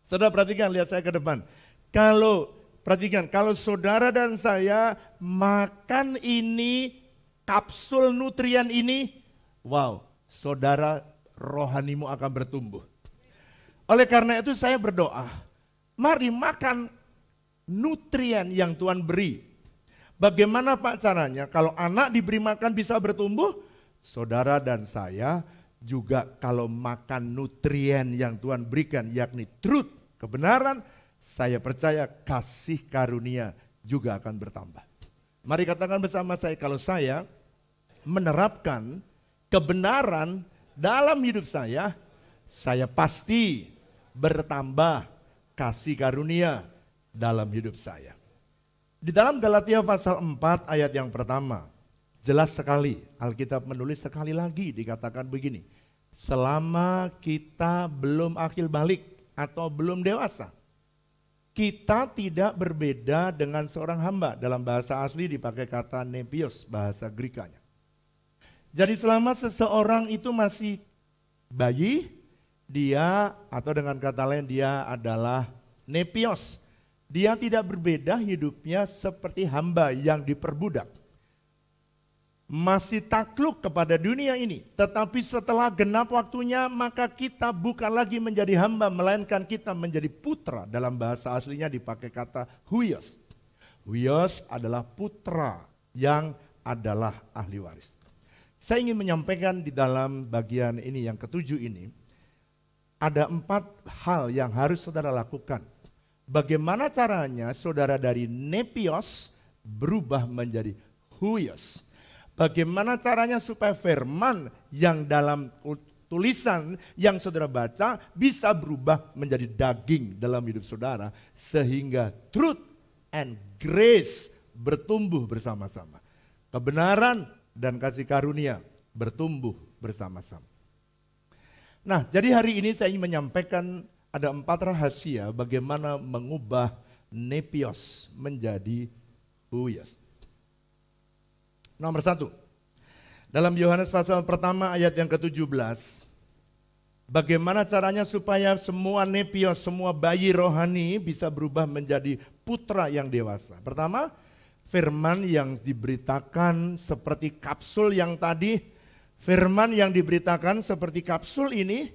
Saudara perhatikan, lihat saya ke depan. Perhatikan, kalau saudara dan saya makan ini, kapsul nutrien ini, wow, saudara rohanimu akan bertumbuh. Oleh karena itu saya berdoa, mari makan nutrien yang Tuhan beri. Bagaimana Pak caranya? Kalau anak diberi makan bisa bertumbuh, saudara dan saya juga kalau makan nutrien yang Tuhan berikan, yakni truth, kebenaran, saya percaya kasih karunia juga akan bertambah. Mari katakan bersama saya, kalau saya menerapkan kebenaran dalam hidup saya pasti bertambah kasih karunia dalam hidup saya. Di dalam Galatia pasal 4 ayat yang pertama, jelas sekali Alkitab menulis sekali lagi dikatakan begini, selama kita belum akil balik atau belum dewasa, kita tidak berbeda dengan seorang hamba. Dalam bahasa asli dipakai kata nepios, bahasa Grekanya. Jadi selama seseorang itu masih bayi, dia atau dengan kata lain dia adalah nepios. Dia tidak berbeda hidupnya seperti hamba yang diperbudak. Masih takluk kepada dunia ini. Tetapi setelah genap waktunya maka kita bukan lagi menjadi hamba, melainkan kita menjadi putra. Dalam bahasa aslinya dipakai kata huios. Huios adalah putra yang adalah ahli waris. Saya ingin menyampaikan di dalam bagian ini yang ketujuh ini, ada 4 hal yang harus saudara lakukan. Bagaimana caranya saudara dari nepios berubah menjadi huios? Bagaimana caranya supaya firman yang dalam tulisan yang saudara baca bisa berubah menjadi daging dalam hidup saudara, sehingga truth and grace bertumbuh bersama-sama. Kebenaran dan kasih karunia bertumbuh bersama-sama. Nah, jadi hari ini saya ingin menyampaikan ada 4 rahasia bagaimana mengubah nepios menjadi huios. Nomor 1, dalam Yohanes pasal pertama ayat yang ke-17, bagaimana caranya supaya semua nepios, semua bayi rohani bisa berubah menjadi putra yang dewasa. Pertama, firman yang diberitakan seperti kapsul yang tadi, firman yang diberitakan seperti kapsul ini,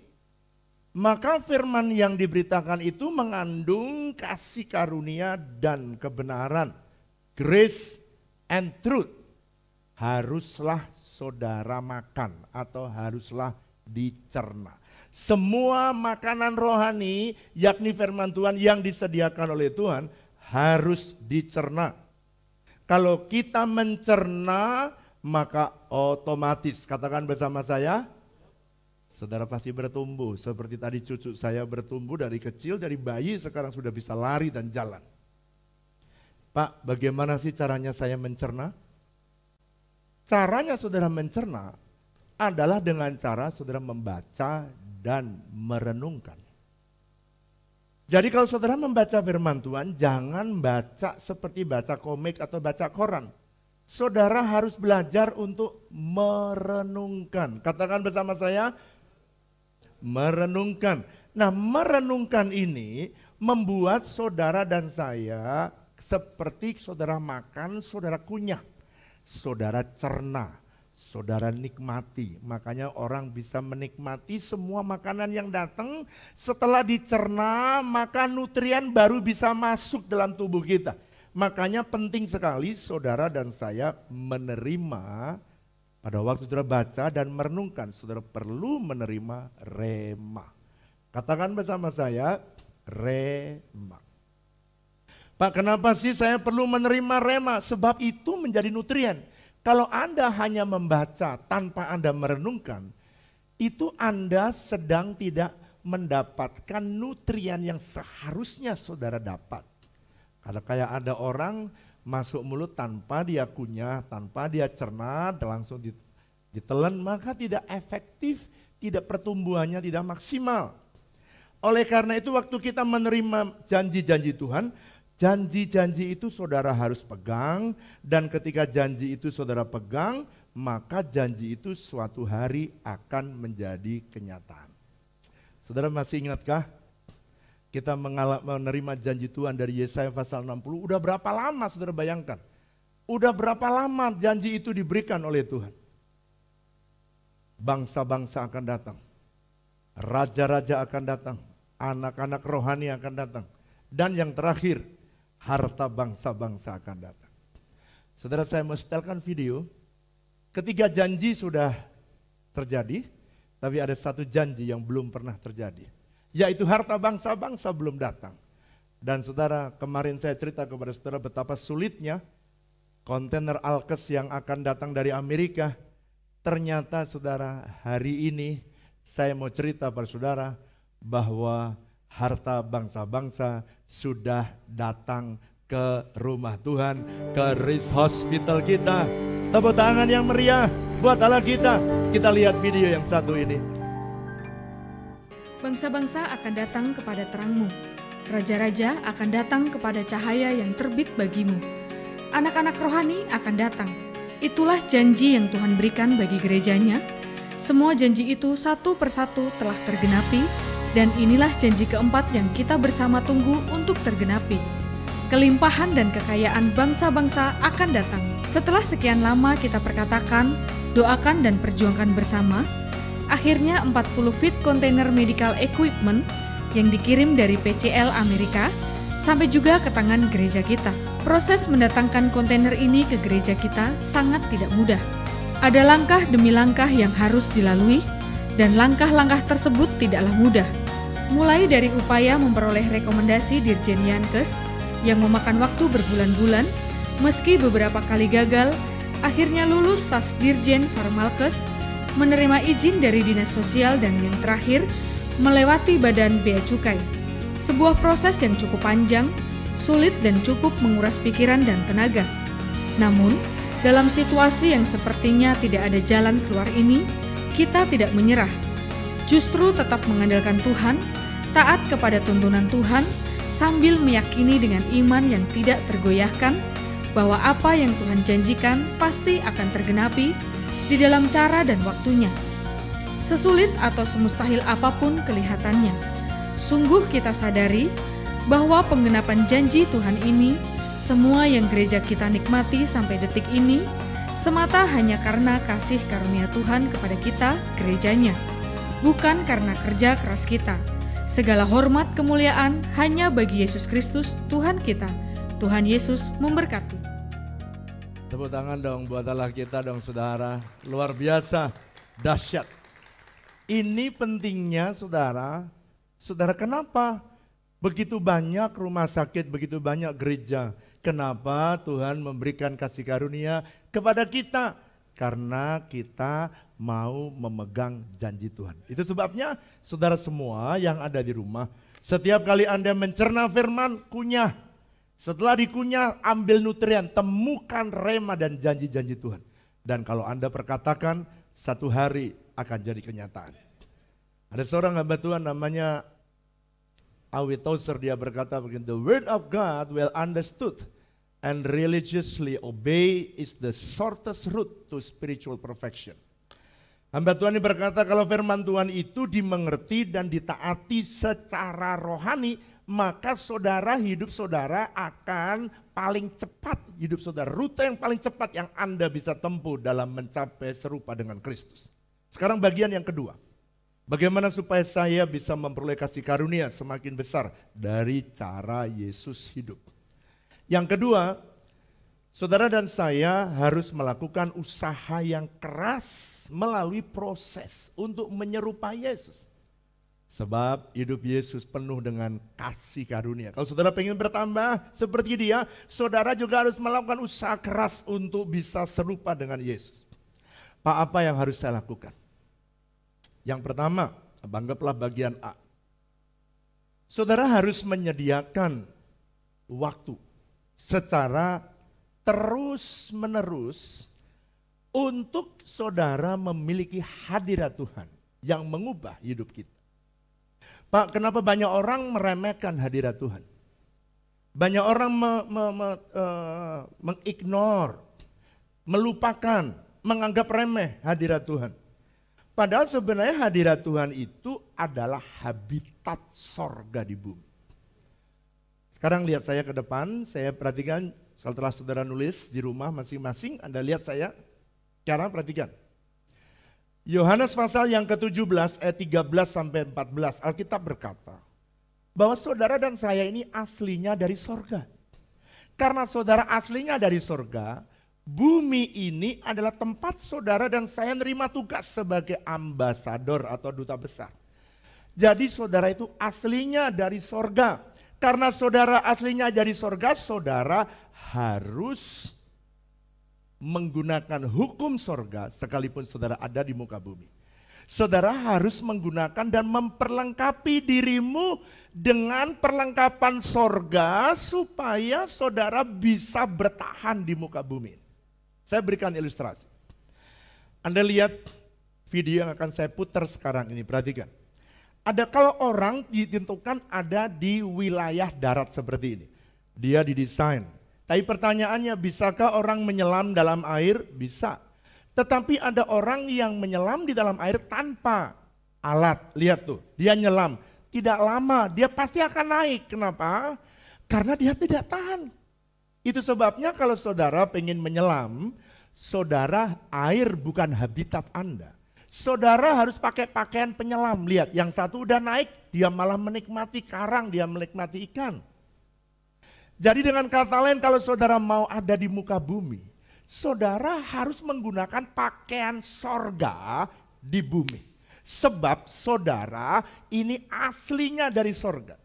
maka firman yang diberitakan itu mengandung kasih karunia dan kebenaran, grace and truth. Haruslah saudara makan atau haruslah dicerna. Semua makanan rohani yakni firman Tuhan yang disediakan oleh Tuhan harus dicerna. Kalau kita mencerna maka otomatis, katakan bersama saya, saudara pasti bertumbuh. Seperti tadi cucu saya bertumbuh dari kecil, dari bayi sekarang sudah bisa lari dan jalan. Pak, bagaimana sih caranya saya mencerna? Caranya saudara mencerna adalah dengan cara saudara membaca dan merenungkan. Jadi kalau saudara membaca firman Tuhan, jangan baca seperti baca komik atau baca koran. Saudara harus belajar untuk merenungkan. Katakan bersama saya, merenungkan. Nah, merenungkan ini membuat saudara dan saya seperti saudara makan, saudara kunyah. Saudara cerna, saudara nikmati. Makanya orang bisa menikmati semua makanan yang datang. Setelah dicerna, maka nutrien baru bisa masuk dalam tubuh kita. Makanya penting sekali saudara dan saya menerima, pada waktu saudara baca dan merenungkan, saudara perlu menerima rema. Katakan bersama saya, rema. Pak, kenapa sih saya perlu menerima rema? Sebab itu menjadi nutrien. Kalau Anda hanya membaca tanpa Anda merenungkan, itu Anda sedang tidak mendapatkan nutrien yang seharusnya saudara dapat. Karena kayak ada orang masuk mulut tanpa dia kunyah, tanpa dia cerna, langsung ditelan, maka tidak efektif, tidak pertumbuhannya tidak maksimal. Oleh karena itu waktu kita menerima janji-janji Tuhan, janji-janji itu saudara harus pegang, dan ketika janji itu saudara pegang, maka janji itu suatu hari akan menjadi kenyataan. Saudara masih ingatkah kita menerima janji Tuhan dari Yesaya pasal 60? Udah berapa lama saudara bayangkan? Udah berapa lama janji itu diberikan oleh Tuhan? Bangsa-bangsa akan datang, raja-raja akan datang, anak-anak rohani akan datang, dan yang terakhir, harta bangsa-bangsa akan datang. Saudara, saya mau setelkan video. Ketiga janji sudah terjadi, tapi ada satu janji yang belum pernah terjadi, yaitu harta bangsa-bangsa belum datang. Dan saudara, kemarin saya cerita kepada saudara betapa sulitnya kontainer Alkes yang akan datang dari Amerika. Ternyata saudara, hari ini saya mau cerita pada saudara bahwa harta bangsa-bangsa sudah datang ke rumah Tuhan, ke Riz Hospital kita. Tepuk tangan yang meriah buat Allah kita. Kita lihat video yang satu ini. Bangsa-bangsa akan datang kepada terang-Mu. Raja-raja akan datang kepada cahaya yang terbit bagimu. Anak-anak rohani akan datang. Itulah janji yang Tuhan berikan bagi gerejanya. Semua janji itu satu persatu telah tergenapi, dan inilah janji keempat yang kita bersama tunggu untuk tergenapi. Kelimpahan dan kekayaan bangsa-bangsa akan datang. Setelah sekian lama kita perkatakan, doakan dan perjuangkan bersama, akhirnya 40 feet kontainer medical equipment yang dikirim dari PCL Amerika sampai juga ke tangan gereja kita. Proses mendatangkan kontainer ini ke gereja kita sangat tidak mudah. Ada langkah demi langkah yang harus dilalui, dan langkah-langkah tersebut tidaklah mudah. Mulai dari upaya memperoleh rekomendasi Dirjen Yankes yang memakan waktu berbulan-bulan, meski beberapa kali gagal, akhirnya lulus SAS Dirjen Farmalkes, menerima izin dari Dinas Sosial, dan yang terakhir, melewati Badan Bea Cukai. Sebuah proses yang cukup panjang, sulit dan cukup menguras pikiran dan tenaga. Namun, dalam situasi yang sepertinya tidak ada jalan keluar ini, kita tidak menyerah. Justru tetap mengandalkan Tuhan, taat kepada tuntunan Tuhan, sambil meyakini dengan iman yang tidak tergoyahkan bahwa apa yang Tuhan janjikan pasti akan tergenapi di dalam cara dan waktunya. Sesulit atau semustahil apapun kelihatannya, sungguh kita sadari bahwa penggenapan janji Tuhan ini, semua yang gereja kita nikmati sampai detik ini, semata hanya karena kasih karunia Tuhan kepada kita, gerejanya, bukan karena kerja keras kita. Segala hormat kemuliaan hanya bagi Yesus Kristus, Tuhan kita. Tuhan Yesus memberkati. Tepuk tangan dong buat Allah kita dong saudara. Luar biasa, dahsyat. Ini pentingnya saudara. Saudara, kenapa begitu banyak rumah sakit, begitu banyak gereja? Kenapa Tuhan memberikan kasih karunia kepada kita? Karena kita mau memegang janji Tuhan. Itu sebabnya saudara semua yang ada di rumah, setiap kali Anda mencerna firman, kunyah. Setelah dikunyah, ambil nutrien, temukan rema dan janji-janji Tuhan. Dan kalau Anda perkatakan, satu hari akan jadi kenyataan. Ada seorang hamba Tuhan namanya Awi Tozer, dia berkata begini, the word of God well understood and religiously obey is the shortest route to spiritual perfection. Hamba Tuhan ini berkata kalau firman Tuhan itu dimengerti dan ditaati secara rohani, maka saudara, hidup saudara akan paling cepat, hidup saudara, rute yang paling cepat yang Anda bisa tempuh dalam mencapai serupa dengan Kristus. Sekarang bagian yang kedua. Bagaimana supaya saya bisa memperoleh kasih karunia semakin besar dari cara Yesus hidup. Yang kedua, saudara dan saya harus melakukan usaha yang keras melalui proses untuk menyerupai Yesus. Sebab hidup Yesus penuh dengan kasih karunia. Kalau saudara pengen bertambah seperti dia, saudara juga harus melakukan usaha keras untuk bisa serupa dengan Yesus. Pak, apa yang harus saya lakukan? Yang pertama, anggaplah bagian A. Saudara harus menyediakan waktu secara terus-menerus untuk saudara memiliki hadirat Tuhan yang mengubah hidup kita. Pak, kenapa banyak orang meremehkan hadirat Tuhan? Banyak orang mengignore, melupakan, menganggap remeh hadirat Tuhan. Padahal sebenarnya hadirat Tuhan itu adalah habitat sorga di bumi. Sekarang lihat saya ke depan, saya perhatikan setelah saudara nulis di rumah masing-masing, Anda lihat saya. Sekarang perhatikan. Yohanes pasal yang ke-17 ayat 13 sampai 14, Alkitab berkata bahwa saudara dan saya ini aslinya dari sorga. Karena saudara aslinya dari sorga, bumi ini adalah tempat saudara dan saya menerima tugas sebagai ambasador atau duta besar. Jadi saudara itu aslinya dari sorga. Karena saudara aslinya dari sorga, saudara harus menggunakan hukum sorga sekalipun saudara ada di muka bumi. Saudara harus menggunakan dan memperlengkapi dirimu dengan perlengkapan sorga supaya saudara bisa bertahan di muka bumi. Saya berikan ilustrasi. Anda lihat video yang akan saya putar sekarang ini, perhatikan. Ada kalau orang ditentukan ada di wilayah darat seperti ini. Dia didesain. Tapi pertanyaannya, bisakah orang menyelam dalam air? Bisa. Tetapi ada orang yang menyelam di dalam air tanpa alat. Lihat tuh, dia nyelam. Tidak lama, dia pasti akan naik. Kenapa? Karena dia tidak tahan. Itu sebabnya kalau saudara pengen menyelam, saudara air bukan habitat Anda. Saudara harus pakai pakaian penyelam. Lihat, yang satu udah naik, dia malah menikmati karang, dia menikmati ikan. Jadi dengan kata lain, kalau saudara mau ada di muka bumi, saudara harus menggunakan pakaian sorga di bumi. Sebab saudara ini aslinya dari sorga.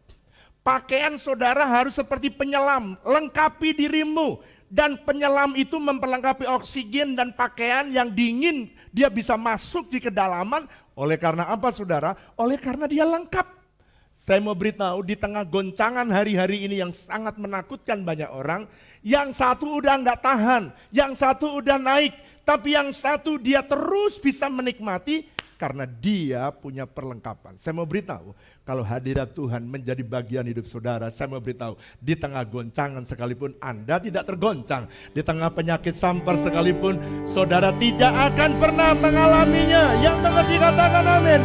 Pakaian saudara harus seperti penyelam, lengkapi dirimu. Dan penyelam itu memperlengkapi oksigen dan pakaian yang dingin, dia bisa masuk di kedalaman. Oleh karena apa saudara? Oleh karena dia lengkap. Saya mau beritahu di tengah goncangan hari-hari ini yang sangat menakutkan banyak orang, yang satu udah nggak tahan, yang satu udah naik, tapi yang satu dia terus bisa menikmati karena dia punya perlengkapan. Saya mau beritahu, kalau hadirat Tuhan menjadi bagian hidup saudara, saya mau beritahu, di tengah goncangan sekalipun Anda tidak tergoncang, di tengah penyakit sampar sekalipun, saudara tidak akan pernah mengalaminya. Yang mengerti katakan amin.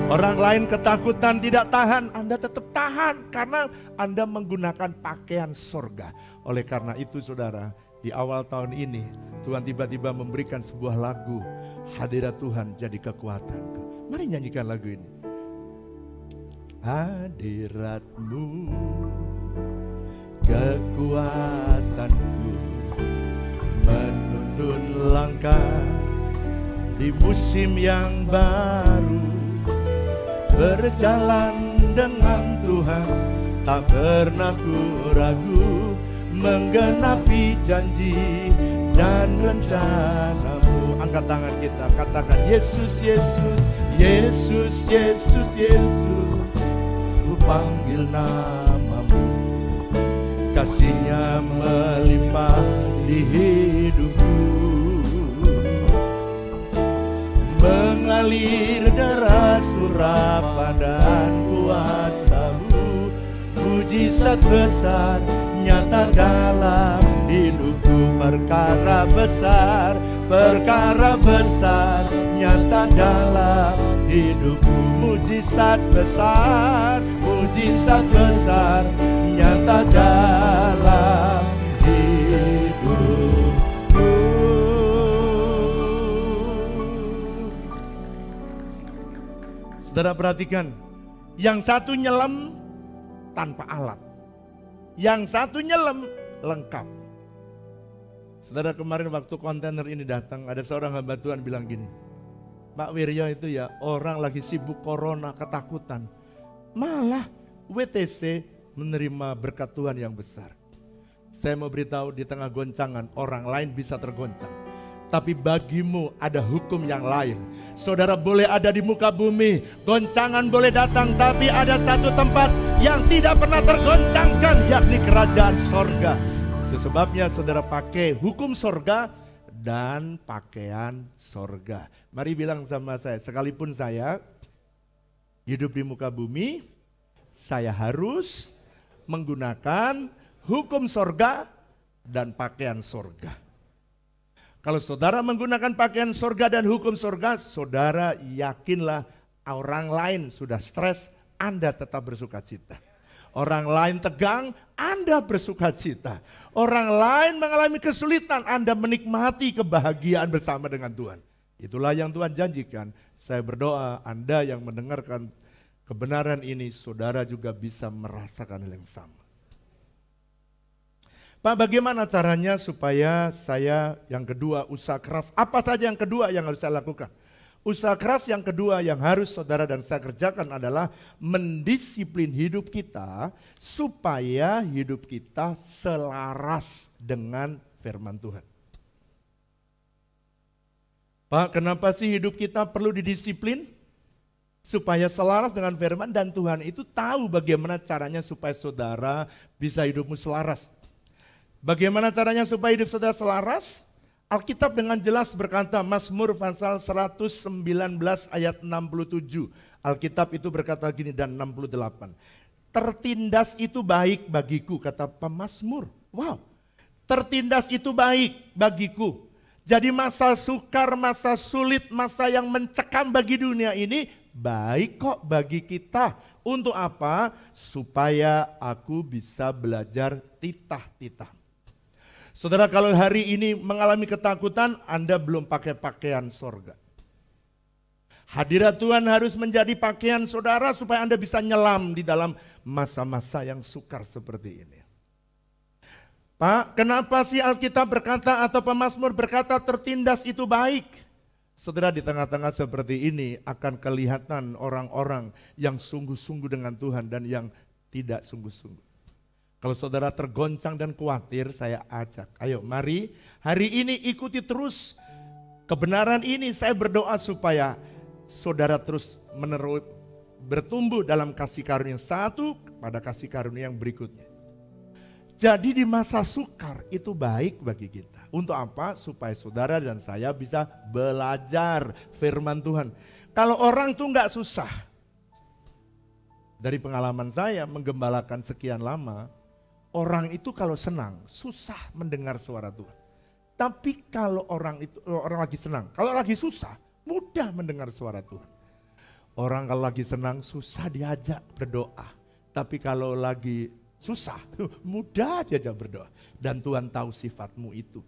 Orang lain ketakutan tidak tahan, Anda tetap tahan karena Anda menggunakan pakaian sorga. Oleh karena itu saudara, di awal tahun ini Tuhan tiba-tiba memberikan sebuah lagu, hadirat Tuhan jadi kekuatanku. Mari nyanyikan lagu ini. Hadirat-Mu kekuatanku, menuntun langkah di musim yang baru. Berjalan dengan Tuhan, tak pernah ku ragu, menggenapi janji dan rencana-Mu. Angkat tangan kita, katakan Yesus, Yesus, Yesus, Yesus, Yesus, ku panggil nama-Mu. Kasih-Nya melimpah di hidupku, mengalir deras urapan dan kuasa-Mu. Mujizat besar nyata dalam hidupku, perkara besar nyata dalam hidupku. Mujizat besar nyata dalam hidupku. Saudara perhatikan, yang satu nyelam tanpa alat, yang satu nyelam lengkap. Saudara, kemarin waktu kontainer ini datang, ada seorang hamba Tuhan bilang gini, Pak Wiryo itu ya orang lagi sibuk corona, ketakutan, malah WTC menerima berkat Tuhan yang besar. Saya mau beritahu, di tengah goncangan orang lain bisa tergoncang, Tapi bagimu ada hukum yang lain. Saudara boleh ada di muka bumi, goncangan boleh datang, tapi ada satu tempat yang tidak pernah tergoncangkan, yakni kerajaan sorga. Itu sebabnya saudara pakai hukum sorga dan pakaian sorga. Mari bilang sama saya, sekalipun saya hidup di muka bumi, saya harus menggunakan hukum sorga dan pakaian sorga. Kalau saudara menggunakan pakaian sorga dan hukum sorga, saudara yakinlah orang lain sudah stres, Anda tetap bersuka cita. Orang lain tegang, Anda bersuka cita. Orang lain mengalami kesulitan, Anda menikmati kebahagiaan bersama dengan Tuhan. Itulah yang Tuhan janjikan. Saya berdoa Anda yang mendengarkan kebenaran ini, saudara juga bisa merasakan hal yang sama. Pak, bagaimana caranya supaya saya yang kedua usaha keras? Apa saja yang kedua yang harus saya lakukan? Usaha keras yang kedua yang harus saudara dan saya kerjakan adalah mendisiplin hidup kita supaya hidup kita selaras dengan firman Tuhan. Pak, kenapa sih hidup kita perlu didisiplin? Supaya selaras dengan firman, dan Tuhan itu tahu bagaimana caranya supaya saudara bisa hidupmu selaras. Bagaimana caranya supaya hidup saudara selaras? Alkitab dengan jelas berkata, Mazmur pasal 119 ayat 67. Alkitab itu berkata gini dan 68. Tertindas itu baik bagiku, kata pemazmur. Wow, tertindas itu baik bagiku. Jadi masa sukar, masa sulit, masa yang mencekam bagi dunia ini baik kok bagi kita. Untuk apa? Supaya aku bisa belajar titah-titah. Saudara, kalau hari ini mengalami ketakutan, Anda belum pakai pakaian sorga. Hadirat Tuhan harus menjadi pakaian saudara supaya Anda bisa nyelam di dalam masa-masa yang sukar seperti ini. Pak, kenapa sih Alkitab berkata atau pemazmur berkata tertindas itu baik? Saudara, di tengah-tengah seperti ini akan kelihatan orang-orang yang sungguh-sungguh dengan Tuhan dan yang tidak sungguh-sungguh. Kalau saudara tergoncang dan khawatir, saya ajak, ayo mari hari ini ikuti terus kebenaran ini. Saya berdoa supaya saudara terus bertumbuh dalam kasih karunia satu pada kasih karunia yang berikutnya. Jadi di masa sukar itu baik bagi kita. Untuk apa? Supaya saudara dan saya bisa belajar firman Tuhan. Kalau orang tuh nggak susah. Dari pengalaman saya menggembalakan sekian lama, orang itu kalau senang susah mendengar suara Tuhan. Tapi kalau orang lagi senang, kalau lagi susah mudah mendengar suara Tuhan. Orang kalau lagi senang susah diajak berdoa. Tapi kalau lagi susah mudah diajak berdoa. Dan Tuhan tahu sifatmu itu.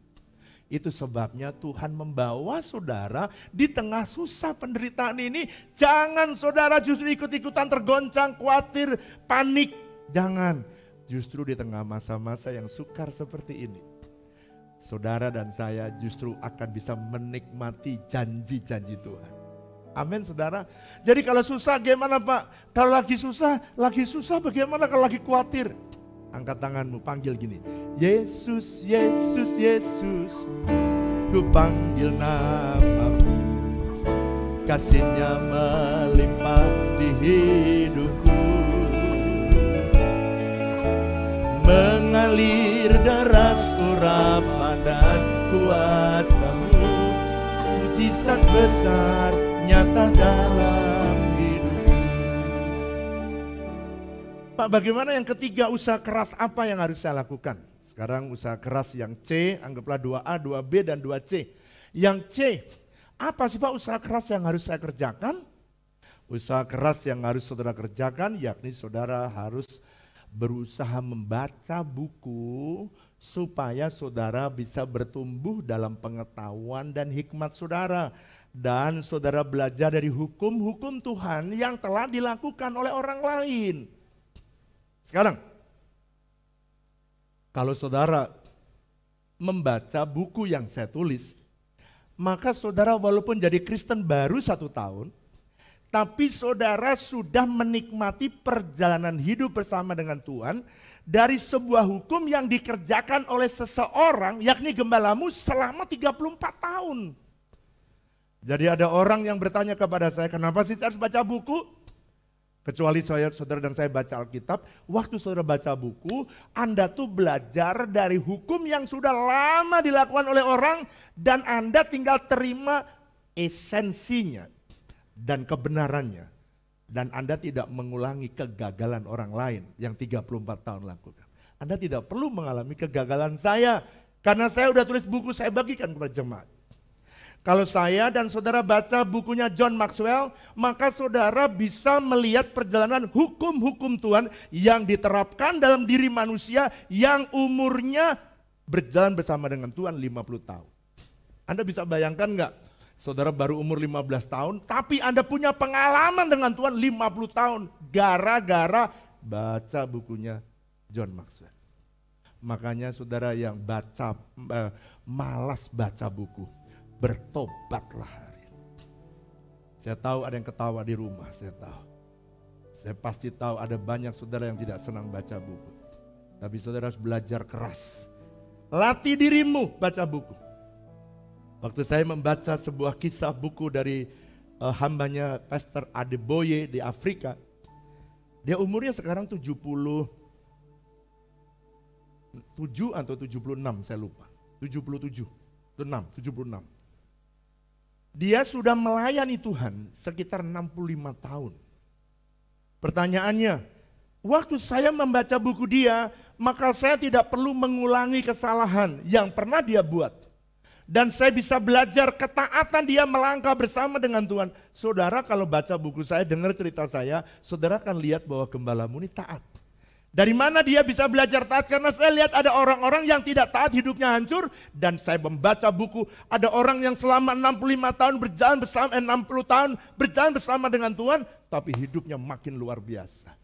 Itu sebabnya Tuhan membawa saudara di tengah susah penderitaan ini. Jangan saudara justru ikut-ikutan tergoncang, khawatir, panik. Jangan. Justru di tengah masa-masa yang sukar seperti ini, saudara dan saya justru akan bisa menikmati janji-janji Tuhan. Amin saudara. Jadi kalau susah gimana Pak? Kalau lagi susah bagaimana kalau lagi khawatir? Angkat tanganmu, panggil gini. Yesus, Yesus, Yesus, ku panggil namamu. Kasih-Nya melimpah di hidupku. Mengalir deras urapan dan kuasa-Mu. Mujizat besar nyata dalam hidupku. Pak, bagaimana yang ketiga, usaha keras apa yang harus saya lakukan? Sekarang usaha keras yang C, anggaplah 2A, 2B dan 2C. Yang C, apa sih Pak usaha keras yang harus saya kerjakan? Usaha keras yang harus saudara kerjakan yakni saudara harus berusaha membaca buku supaya saudara bisa bertumbuh dalam pengetahuan dan hikmat saudara. Dan saudara belajar dari hukum-hukum Tuhan yang telah dilakukan oleh orang lain. Sekarang, kalau saudara membaca buku yang saya tulis, maka saudara walaupun jadi Kristen baru 1 tahun, Tapi saudara sudah menikmati perjalanan hidup bersama dengan Tuhan dari sebuah hukum yang dikerjakan oleh seseorang, yakni gembalamu selama 34 tahun. Jadi ada orang yang bertanya kepada saya, kenapa sih saya harus baca buku? Kecuali saudara dan saya baca Alkitab, waktu saudara baca buku, Anda tuh belajar dari hukum yang sudah lama dilakukan oleh orang dan Anda tinggal terima esensinya dan kebenarannya. Dan Anda tidak mengulangi kegagalan orang lain yang 34 tahun lakukan. Anda tidak perlu mengalami kegagalan saya, karena saya udah tulis buku, saya bagikan kepada jemaat. Kalau saya dan saudara baca bukunya John Maxwell, maka saudara bisa melihat perjalanan hukum-hukum Tuhan yang diterapkan dalam diri manusia yang umurnya berjalan bersama dengan Tuhan 50 tahun. Anda bisa bayangkan enggak? Saudara baru umur 15 tahun, tapi Anda punya pengalaman dengan Tuhan 50 tahun. Gara-gara baca bukunya John Maxwell. Makanya saudara yang malas baca buku, bertobatlah hari ini. Saya tahu ada yang ketawa di rumah, saya tahu. Saya pasti tahu ada banyak saudara yang tidak senang baca buku. Tapi saudara harus belajar keras. Latih dirimu baca buku. Waktu saya membaca sebuah kisah buku dari hambanya Pastor Adeboye di Afrika. Dia umurnya sekarang 77 atau 76, saya lupa. 76. Dia sudah melayani Tuhan sekitar 65 tahun. Pertanyaannya, waktu saya membaca buku dia, maka saya tidak perlu mengulangi kesalahan yang pernah dia buat. Dan saya bisa belajar ketaatan dia melangkah bersama dengan Tuhan. Saudara kalau baca buku saya, dengar cerita saya, saudara akan lihat bahwa gembalamu ini taat. Dari mana dia bisa belajar taat? Karena saya lihat ada orang-orang yang tidak taat, hidupnya hancur. Dan saya membaca buku, ada orang yang selama 65 tahun berjalan bersama, 60 tahun berjalan bersama dengan Tuhan, tapi hidupnya makin luar biasa.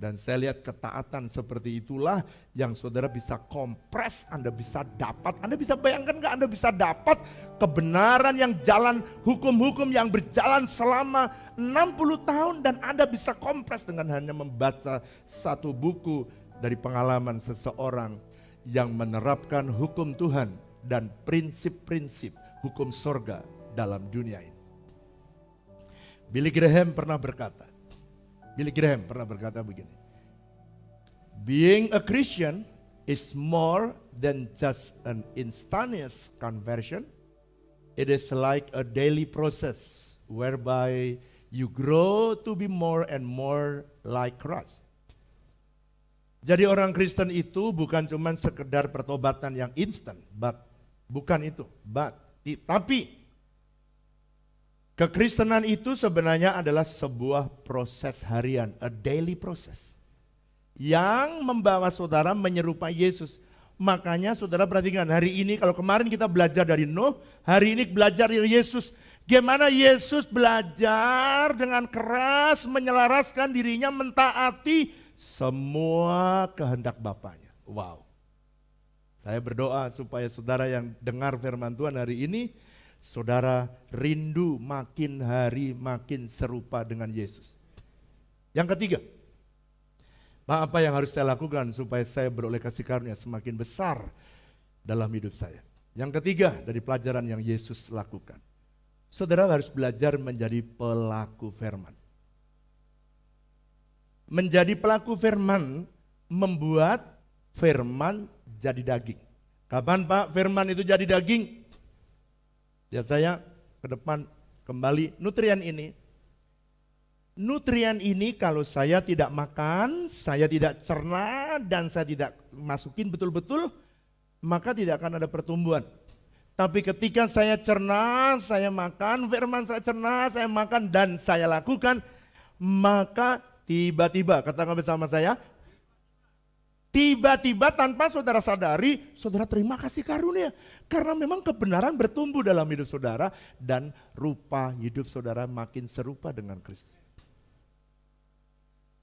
Dan saya lihat ketaatan seperti itulah yang saudara bisa kompres, Anda bisa dapat. Anda bisa bayangkan nggak Anda bisa dapat kebenaran yang jalan, hukum-hukum yang berjalan selama 60 tahun dan Anda bisa kompres dengan hanya membaca satu buku dari pengalaman seseorang yang menerapkan hukum Tuhan dan prinsip-prinsip hukum sorga dalam dunia ini. Billy Graham pernah berkata begini, being a Christian is more than just an instantaneous conversion. It is like a daily process whereby you grow to be more and more like Christ. Jadi orang Kristen itu bukan cuma sekedar pertobatan yang instan, tapi kekristenan itu sebenarnya adalah sebuah proses harian, a daily process, yang membawa saudara menyerupai Yesus. Makanya saudara perhatikan, hari ini kalau kemarin kita belajar dari Nuh, hari ini belajar dari Yesus. Gimana Yesus belajar dengan keras menyelaraskan dirinya mentaati semua kehendak Bapaknya. Wow. Saya berdoa supaya saudara yang dengar firman Tuhan hari ini, saudara rindu makin hari makin serupa dengan Yesus. Yang ketiga, apa yang harus saya lakukan supaya saya beroleh kasih karunia semakin besar dalam hidup saya? Yang ketiga dari pelajaran yang Yesus lakukan, saudara harus belajar menjadi pelaku firman. Menjadi pelaku firman membuat firman jadi daging. Kapan Pak firman itu jadi daging? Lihat saya ke depan kembali, nutrien ini kalau saya tidak makan, saya tidak cerna dan saya tidak masukin betul-betul, maka tidak akan ada pertumbuhan. Tapi ketika saya cerna, saya makan, firman saya cerna, saya makan dan saya lakukan, maka tiba-tiba, katakan bersama saya, tiba-tiba tanpa saudara sadari, saudara terima kasih karunia. Karena memang kebenaran bertumbuh dalam hidup saudara dan rupa hidup saudara makin serupa dengan Kristus.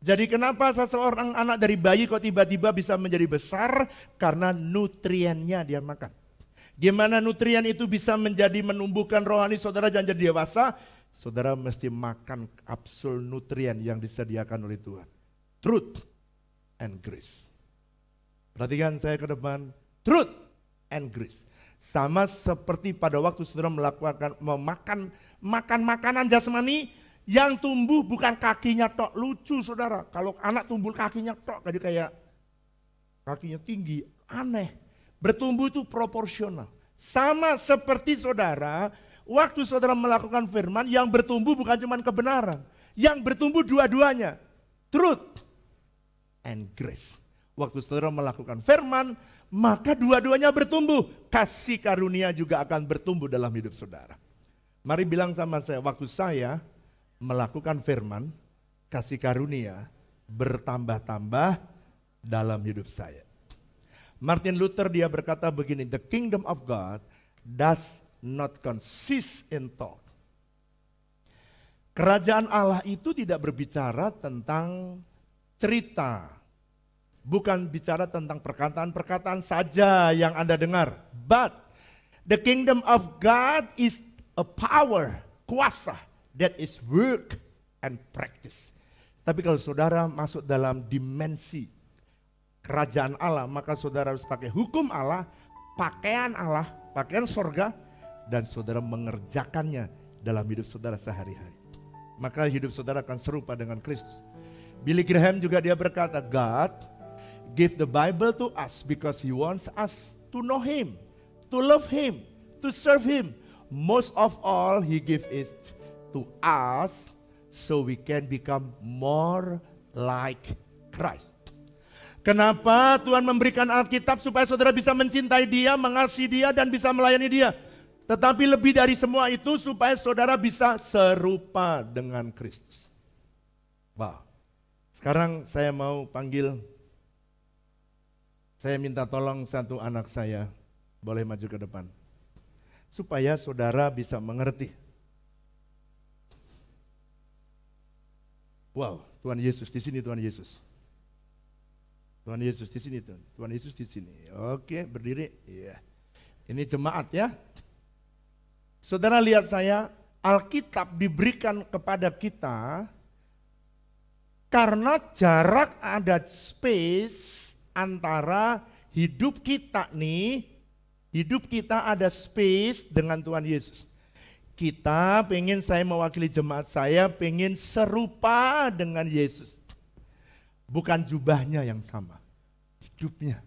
Jadi kenapa seseorang anak dari bayi kok tiba-tiba bisa menjadi besar? Karena nutriennya dia makan. Gimana nutrien itu bisa menumbuhkan rohani saudara dan jadi dewasa? saudara mesti makan kapsul nutrien yang disediakan oleh Tuhan. Truth and grace. Perhatikan saya ke depan. Truth and grace. Sama seperti pada waktu saudara memakan makanan jasmani yang tumbuh bukan kakinya tok. Lucu saudara, kalau anak tumbuh kakinya tok, jadi kayak kakinya tinggi, aneh. Bertumbuh itu proporsional. Sama seperti saudara, waktu saudara melakukan firman, yang bertumbuh bukan cuma kebenaran. Yang bertumbuh dua-duanya. Truth and grace. Waktu saudara melakukan firman, maka dua-duanya bertumbuh. Kasih karunia juga akan bertumbuh dalam hidup saudara. Mari bilang sama saya, waktu saya melakukan firman, kasih karunia bertambah-tambah dalam hidup saya. Martin Luther dia berkata begini, the kingdom of God does not consist in talk. Kerajaan Allah itu tidak berbicara tentang cerita. Bukan bicara tentang perkataan-perkataan saja yang Anda dengar. But the kingdom of God is a power, kuasa, that is work and practice. Tapi kalau saudara masuk dalam dimensi kerajaan Allah, maka saudara harus pakai hukum Allah, pakaian Allah, pakaian sorga, dan saudara mengerjakannya dalam hidup saudara sehari-hari. Maka hidup saudara akan serupa dengan Kristus. Billy Graham juga dia berkata, God give the Bible to us because He wants us to know Him, to love Him, to serve Him. Most of all, He give it to us so we can become more like Christ. Kenapa Tuhan memberikan Alkitab? Supaya saudara bisa mencintai Dia, mengasihi Dia, dan bisa melayani Dia. Tetapi lebih dari semua itu supaya saudara bisa serupa dengan Kristus. Wow. Sekarang saya mau panggil, saya minta tolong satu anak saya, boleh maju ke depan. Supaya saudara bisa mengerti. Wow, Tuhan Yesus, di sini Tuhan Yesus. Tuhan Yesus di sini, Tuhan Yesus di sini. Oke, berdiri. Iya. Ini jemaat ya. Saudara lihat saya, Alkitab diberikan kepada kita karena jarak ada space antara hidup kita nih, hidup kita ada space dengan Tuhan Yesus. Kita pengen, saya mewakili jemaat saya, pengen serupa dengan Yesus. Bukan jubahnya yang sama, hidupnya.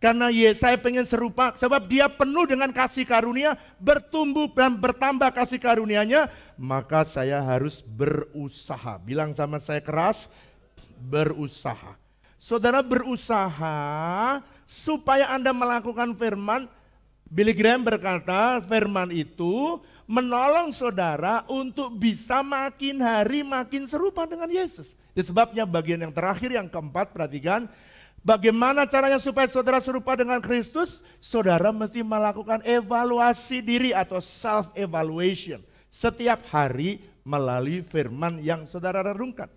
Karena saya pengen serupa, sebab Dia penuh dengan kasih karunia, bertumbuh dan bertambah kasih karunia-Nya, maka saya harus berusaha. Bilang sama saya keras, berusaha. Saudara berusaha supaya Anda melakukan firman. Billy Graham berkata, firman itu menolong saudara untuk bisa makin hari makin serupa dengan Yesus. Itu sebabnya bagian yang terakhir, yang keempat, perhatikan. Bagaimana caranya supaya saudara serupa dengan Kristus? Saudara mesti melakukan evaluasi diri atau self-evaluation. Setiap hari melalui firman yang saudara renungkan.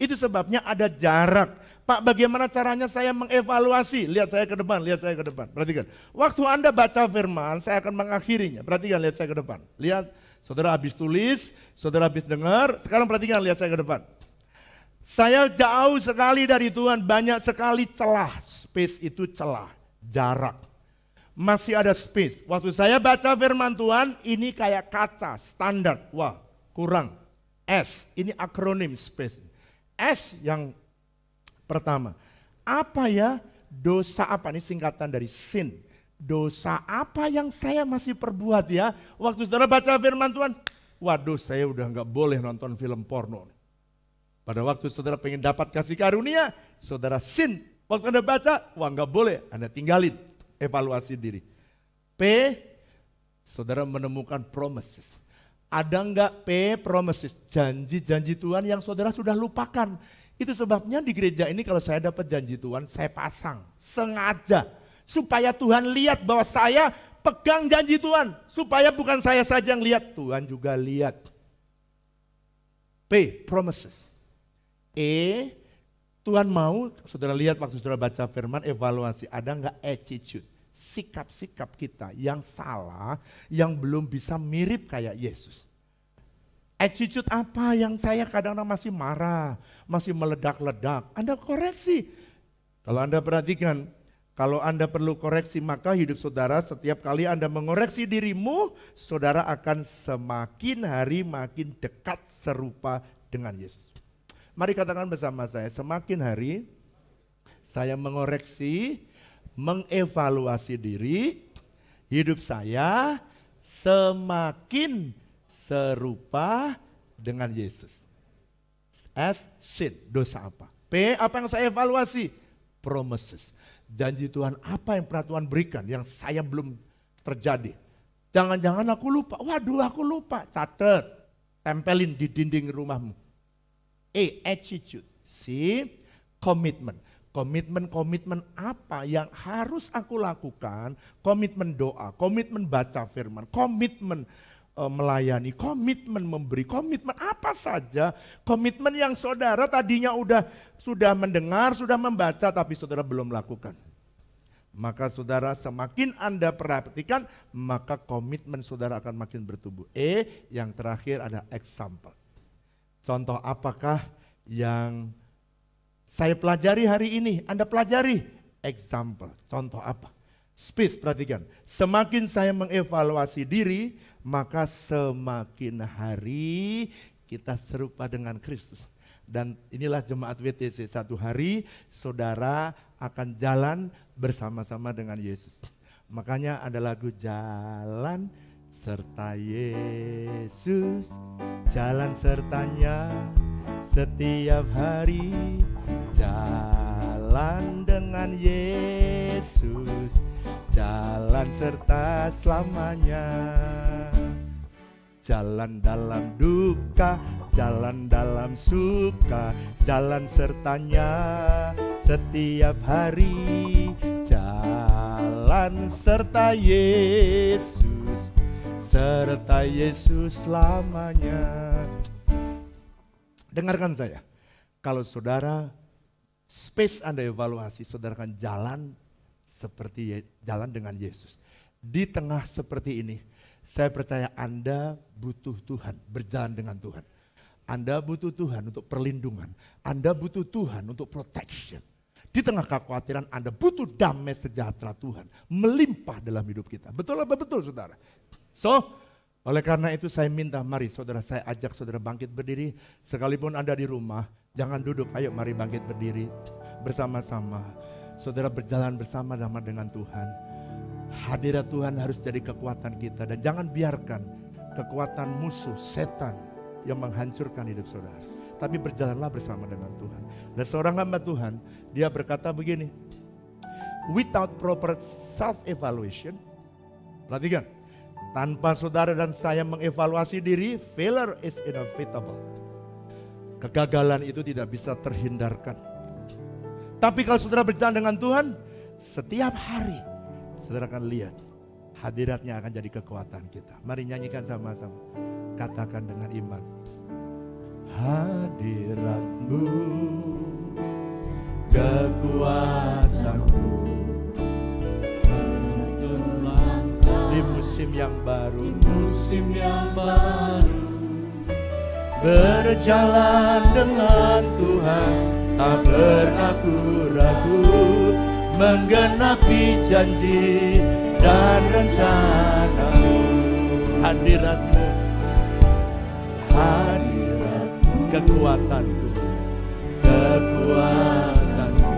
Itu sebabnya ada jarak. Pak, bagaimana caranya saya mengevaluasi? Lihat saya ke depan, lihat saya ke depan. Perhatikan. Waktu Anda baca firman, saya akan mengakhirinya. Perhatikan, lihat saya ke depan. Lihat, saudara habis tulis, saudara habis dengar. Sekarang perhatikan, lihat saya ke depan. Saya jauh sekali dari Tuhan, banyak sekali celah. Space itu celah, jarak. Masih ada space. Waktu saya baca firman Tuhan, ini kayak kaca, standar. Wah, kurang. S, ini akronim space. S yang pertama, apa ya dosa apa? Ini singkatan dari sin. Dosa apa yang saya masih perbuat ya? Waktu saudara baca firman Tuhan, waduh saya udah gak boleh nonton film porno. Pada waktu saudara pengen dapat kasih karunia, saudara sin. Waktu Anda baca, wah gak boleh, Anda tinggalin. Evaluasi diri. P, saudara menemukan promises. Ada enggak P, promises, janji-janji Tuhan yang saudara sudah lupakan. Itu sebabnya di gereja ini kalau saya dapat janji Tuhan, saya pasang sengaja. Supaya Tuhan lihat bahwa saya pegang janji Tuhan. Supaya bukan saya saja yang lihat, Tuhan juga lihat. P, promises. E, Tuhan mau, saudara lihat waktu saudara baca firman, evaluasi. Ada enggak attitude, sikap-sikap kita yang salah, yang belum bisa mirip kayak Yesus. Attitude apa yang saya kadang-kadang masih marah, masih meledak-ledak, Anda koreksi. Kalau Anda perhatikan, kalau Anda perlu koreksi, maka hidup saudara setiap kali Anda mengoreksi dirimu, saudara akan semakin hari makin dekat serupa dengan Yesus. Mari katakan bersama saya, semakin hari saya mengoreksi, mengevaluasi diri, hidup saya semakin serupa dengan Yesus. S, sin, dosa apa? P, apa yang saya evaluasi? Promises. Janji Tuhan apa yang pernah Tuhan berikan yang saya belum terjadi. Jangan-jangan aku lupa. Waduh, aku lupa. Catat, tempelin di dinding rumahmu. E, attitude. C, commitment. Komitmen apa yang harus aku lakukan? Komitmen doa, komitmen baca firman, komitmen melayani, komitmen memberi, komitmen apa saja. Komitmen yang saudara tadinya sudah mendengar, sudah membaca, tapi saudara belum lakukan. Maka saudara semakin Anda perhatikan, maka komitmen saudara akan makin bertumbuh. E, yang terakhir ada example. Contoh apakah yang saya pelajari hari ini? Anda pelajari. Example, contoh apa? Space, perhatikan. Semakin saya mengevaluasi diri, maka semakin hari kita serupa dengan Kristus. Dan inilah jemaat WTC, satu hari saudara akan jalan bersama-sama dengan Yesus. Makanya ada lagu jalan serta Yesus, jalan sertanya setiap hari, jalan dengan Yesus, jalan serta selamanya. Jalan dalam duka, jalan dalam suka, jalan sertanya setiap hari, jalan serta Yesus, serta Yesus selamanya. Dengarkan saya, kalau saudara space Anda evaluasi, saudara akan jalan seperti jalan dengan Yesus. Di tengah seperti ini, saya percaya Anda butuh Tuhan, berjalan dengan Tuhan. Anda butuh Tuhan untuk perlindungan, Anda butuh Tuhan untuk protection. Di tengah kekhawatiran Anda butuh damai sejahtera Tuhan, melimpah dalam hidup kita. Betul apa betul saudara? So, oleh karena itu saya minta, mari saudara, saya ajak saudara bangkit berdiri. Sekalipun Anda di rumah, jangan duduk, ayo mari bangkit berdiri bersama-sama. Saudara berjalan bersama-sama dengan Tuhan. Hadirat Tuhan harus jadi kekuatan kita. Dan jangan biarkan kekuatan musuh, setan yang menghancurkan hidup saudara. Tapi berjalanlah bersama dengan Tuhan. Dan seorang hamba Tuhan, dia berkata begini, without proper self-evaluation, perhatikan, tanpa saudara dan saya mengevaluasi diri, failure is inevitable. Kegagalan itu tidak bisa terhindarkan. Tapi kalau saudara berjalan dengan Tuhan, setiap hari saudara akan lihat hadiratnya akan jadi kekuatan kita. Mari nyanyikan sama-sama. Katakan dengan iman. Hadirat-Mu, kekuatanku, di musim yang baru, berjalan dengan Tuhan, tak pernah ku ragu, menggenapi janji dan rencana-Mu. Hadirat-Mu, hadirat-Mu, kekuatanku, kekuatanku,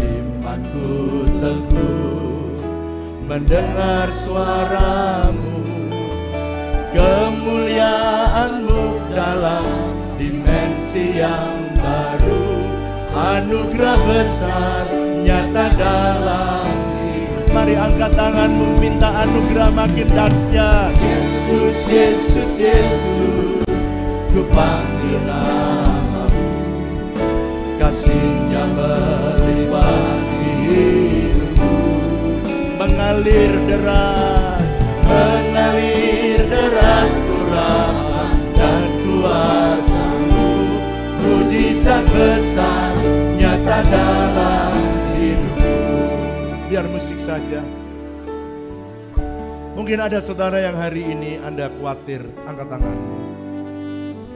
imanku teguh mendengar suara-Mu, kemuliaan-Mu dalam dimensi yang baru, anugerah besar nyata dalam hidup. Mari angkat tanganmu, minta anugerah makin dahsyat. Yesus, Yesus, Yesus, ku panggil nama-Mu, kasih-Nya melimpah di hidupku. Mengalir deras kurapan dan kuasa-Mu, mujizat besar nyata dalam hidupku. Biar musik saja. Mungkin ada saudara yang hari ini Anda khawatir, angkat tanganmu.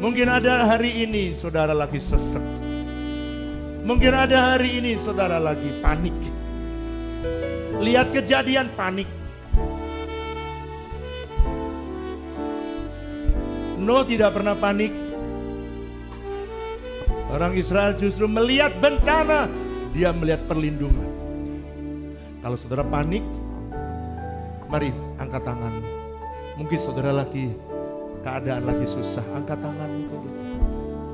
Mungkin ada hari ini saudara lagi sesek. Mungkin ada hari ini saudara lagi panik. Lihat kejadian panik. Nuh tidak pernah panik. Orang Israel justru melihat bencana, dia melihat perlindungan. Kalau saudara panik, mari angkat tanganmu. Mungkin saudara lagi keadaan lagi susah, angkat tanganmu.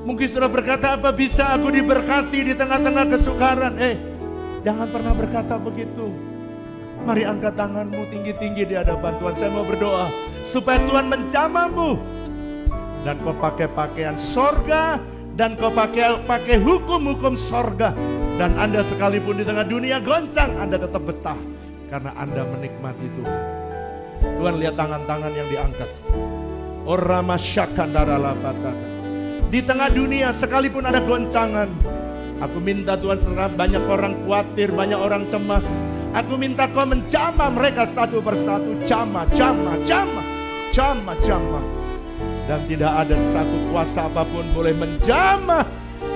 Mungkin saudara berkata, apa bisa aku diberkati di tengah-tengah kesukaran? Jangan pernah berkata begitu. Mari angkat tanganmu tinggi-tinggi di hadapan Tuhan. Saya mau berdoa supaya Tuhan menjamahmu. Dan kau pakai pakaian sorga, dan kau pakai hukum-hukum sorga. Dan Anda sekalipun di tengah dunia goncang, Anda tetap betah. Karena Anda menikmati Tuhan. Tuhan lihat tangan-tangan yang diangkat. Di tengah dunia sekalipun ada goncangan, aku minta Tuhan, setelah banyak orang khawatir, banyak orang cemas, aku minta Kau menjamah mereka satu persatu. Jamah. Dan tidak ada satu kuasa apapun boleh menjamah.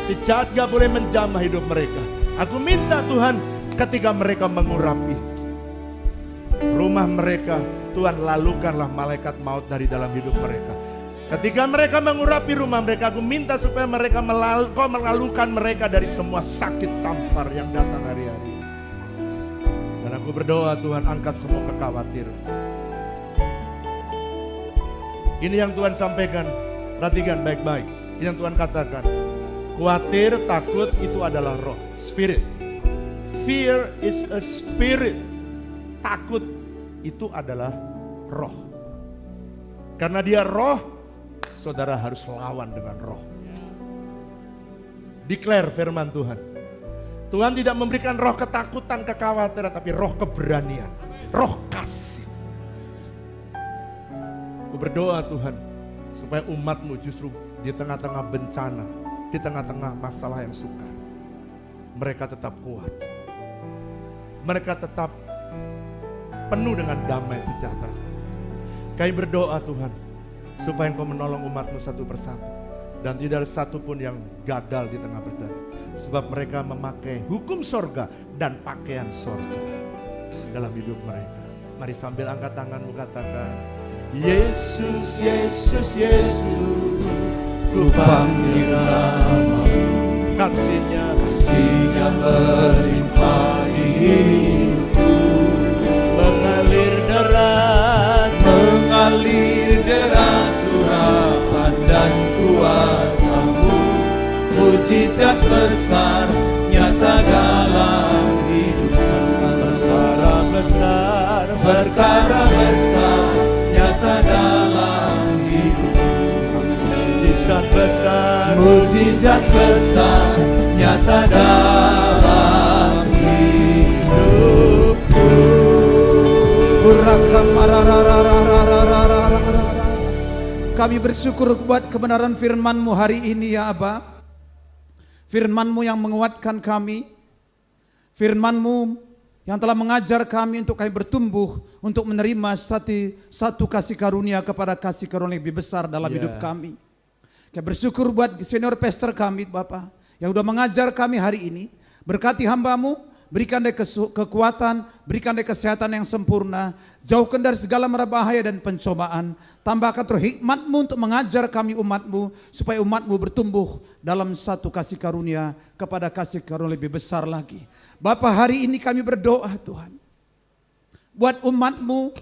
Si jahat gak boleh menjamah hidup mereka. Aku minta Tuhan, ketika mereka mengurapi rumah mereka, Tuhan lalukanlah malaikat maut dari dalam hidup mereka. Ketika mereka mengurapi rumah mereka, aku minta supaya mereka Kau melalukan mereka dari semua sakit sampar yang datang hari-hari. Dan aku berdoa, Tuhan, angkat semua kekhawatiran. Ini yang Tuhan sampaikan, perhatikan baik-baik. Ini yang Tuhan katakan, khawatir, takut itu adalah roh, spirit. Fear is a spirit. Takut itu adalah roh. Karena dia roh, saudara harus lawan dengan roh. Declare firman Tuhan. Tuhan tidak memberikan roh ketakutan, kekhawatiran, tapi roh keberanian, roh kasih. Aku berdoa Tuhan, supaya umat-Mu justru di tengah-tengah bencana, di tengah-tengah masalah yang sukar, mereka tetap kuat. Mereka tetap penuh dengan damai sejahtera. Kami berdoa Tuhan, supaya Engkau menolong umat-Mu satu persatu. Dan tidak ada satupun yang gagal di tengah perjalanan. Sebab mereka memakai hukum sorga dan pakaian sorga dalam hidup mereka. Mari sambil angkat tanganmu katakan, Yesus, Yesus, Yesus, ku panggil nama-Mu. Kasih-Nya melimpah di hidupku. Mengalir deras urapan dan kuasa-Mu. Mujizat besar nyata dalam hidupku. Perkara besar nyata dalam hidupku. Mujizat besar nyata dalam hidupku. Kami bersyukur buat kebenaran firman-Mu hari ini ya Aba. Firman-Mu yang menguatkan kami. Firman-Mu yang telah mengajar kami untuk kami bertumbuh, untuk menerima satu kasih karunia kepada kasih karunia lebih besar dalam hidup kami. Kami bersyukur buat senior pastor kami Bapak, yang sudah mengajar kami hari ini. Berkati hamba-Mu, berikan dia kekuatan, berikan dia kesehatan yang sempurna, jauhkan dari segala mara bahaya dan pencobaan. Tambahkan terus hikmat-Mu untuk mengajar kami umat-Mu, supaya umat-Mu bertumbuh dalam satu kasih karunia kepada kasih karunia lebih besar lagi. Bapa, hari ini kami berdoa Tuhan, buat umat-Mu,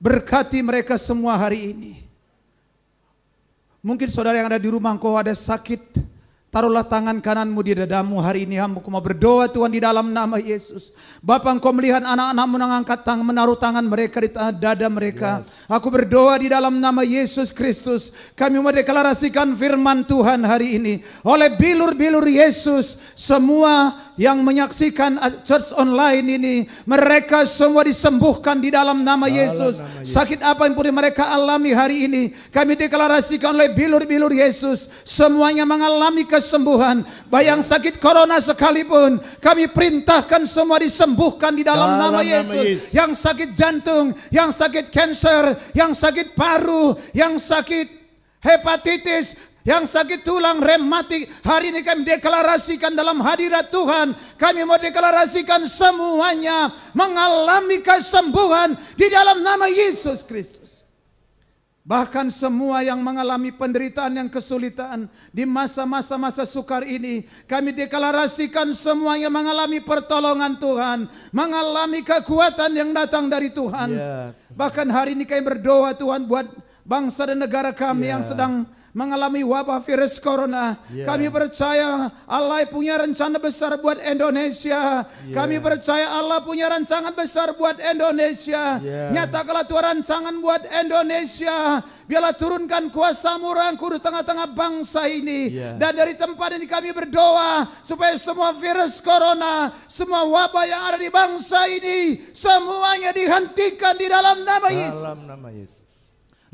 berkati mereka semua hari ini. Mungkin saudara yang ada di rumah, engkau ada sakit, taruhlah tangan kananmu di dadamu hari ini. Hamba mau berdoa Tuhan di dalam nama Yesus. Bapa, Engkau melihat anak-anak-Mu mengangkat tangan, menaruh tangan mereka di dada mereka. Aku berdoa di dalam nama Yesus Kristus. Kami mendeklarasikan firman Tuhan hari ini. Oleh bilur-bilur Yesus, semua yang menyaksikan church online ini, mereka semua disembuhkan di dalam nama Yesus. Sakit apa yang pun mereka alami hari ini, kami deklarasikan oleh bilur-bilur Yesus, semuanya mengalami kesembuhan kesembuhan. Bayang sakit corona sekalipun, kami perintahkan semua disembuhkan di dalam nama Yesus. Yang sakit jantung, yang sakit kanker, yang sakit paru, yang sakit hepatitis, yang sakit tulang, rematik, hari ini kami deklarasikan dalam hadirat Tuhan. Kami mau deklarasikan semuanya mengalami kesembuhan di dalam nama Yesus Kristus. Bahkan semua yang mengalami penderitaan yang kesulitan di masa-masa sukar ini, kami deklarasikan semuanya mengalami pertolongan Tuhan, mengalami kekuatan yang datang dari Tuhan. Bahkan hari ini kami berdoa Tuhan buat bangsa dan negara kami yang sedang mengalami wabah virus corona. Kami percaya Allah punya rencana besar buat Indonesia. Kami percaya Allah punya rancangan besar buat Indonesia. Nyatakanlah Tuhan rancangan buat Indonesia. Biarlah turunkan kuasa-Mu Roh Kudus tengah-tengah bangsa ini. Dan dari tempat ini kami berdoa supaya semua virus corona, semua wabah yang ada di bangsa ini, semuanya dihentikan di dalam nama Yesus.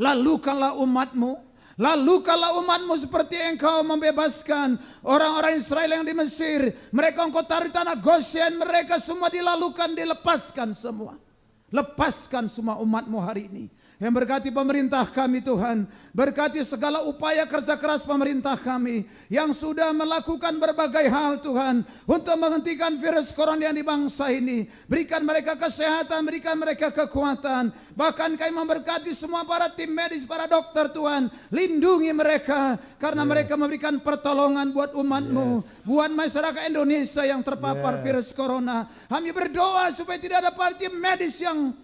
Lalukanlah umat-Mu, lalukanlah umat-Mu seperti Engkau membebaskan orang-orang Israel yang di Mesir. Mereka Engkau taruh di tanah Goshen, mereka semua dilalukan, dilepaskan semua. Lepaskan semua umat-Mu hari ini. Yang berkati pemerintah kami Tuhan, berkati segala upaya kerja keras pemerintah kami yang sudah melakukan berbagai hal Tuhan untuk menghentikan virus corona yang di bangsa ini. Berikan mereka kesehatan, berikan mereka kekuatan. Bahkan kami memberkati semua para tim medis, para dokter Tuhan, lindungi mereka karena mereka memberikan pertolongan buat umat-Mu, buat masyarakat Indonesia yang terpapar virus corona. Kami berdoa supaya tidak ada para tim medis yang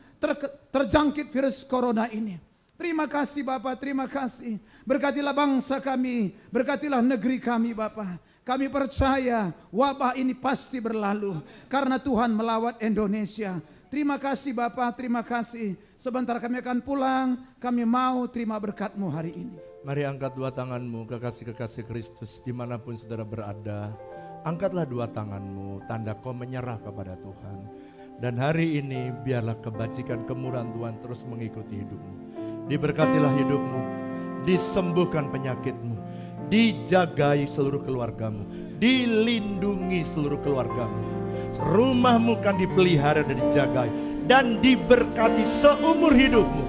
terjangkit virus corona ini. Terima kasih Bapak, terima kasih. Berkatilah bangsa kami, berkatilah negeri kami Bapak. Kami percaya wabah ini pasti berlalu karena Tuhan melawat Indonesia. Terima kasih Bapak, terima kasih. Sebentar kami akan pulang, kami mau terima berkat-Mu hari ini. Mari angkat dua tanganmu, kekasih-kekasih Kristus dimanapun saudara berada. Angkatlah dua tanganmu, tanda kau menyerah kepada Tuhan. Dan hari ini biarlah kebajikan kemurahan Tuhan terus mengikuti hidupmu. Diberkatilah hidupmu, disembuhkan penyakitmu, dijagai seluruh keluargamu, dilindungi seluruh keluargamu. Rumahmu kan dipelihara dan dijagai dan diberkati seumur hidupmu.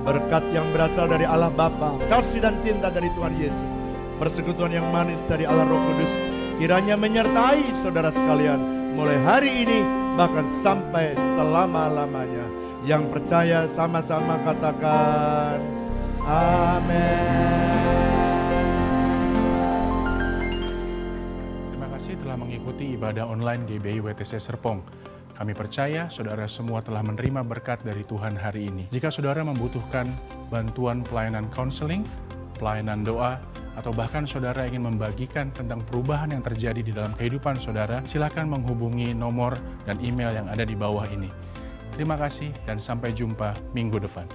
Berkat yang berasal dari Allah Bapa, kasih dan cinta dari Tuhan Yesus, persekutuan yang manis dari Allah Roh Kudus kiranya menyertai saudara sekalian mulai hari ini bahkan sampai selama-lamanya. Yang percaya sama-sama katakan amin. Terima kasih telah mengikuti ibadah online GBI WTC Serpong. Kami percaya saudara semua telah menerima berkat dari Tuhan hari ini. Jika saudara membutuhkan bantuan pelayanan konseling, pelayanan doa, atau bahkan saudara ingin membagikan tentang perubahan yang terjadi di dalam kehidupan saudara, silakan menghubungi nomor dan email yang ada di bawah ini. Terima kasih dan sampai jumpa minggu depan.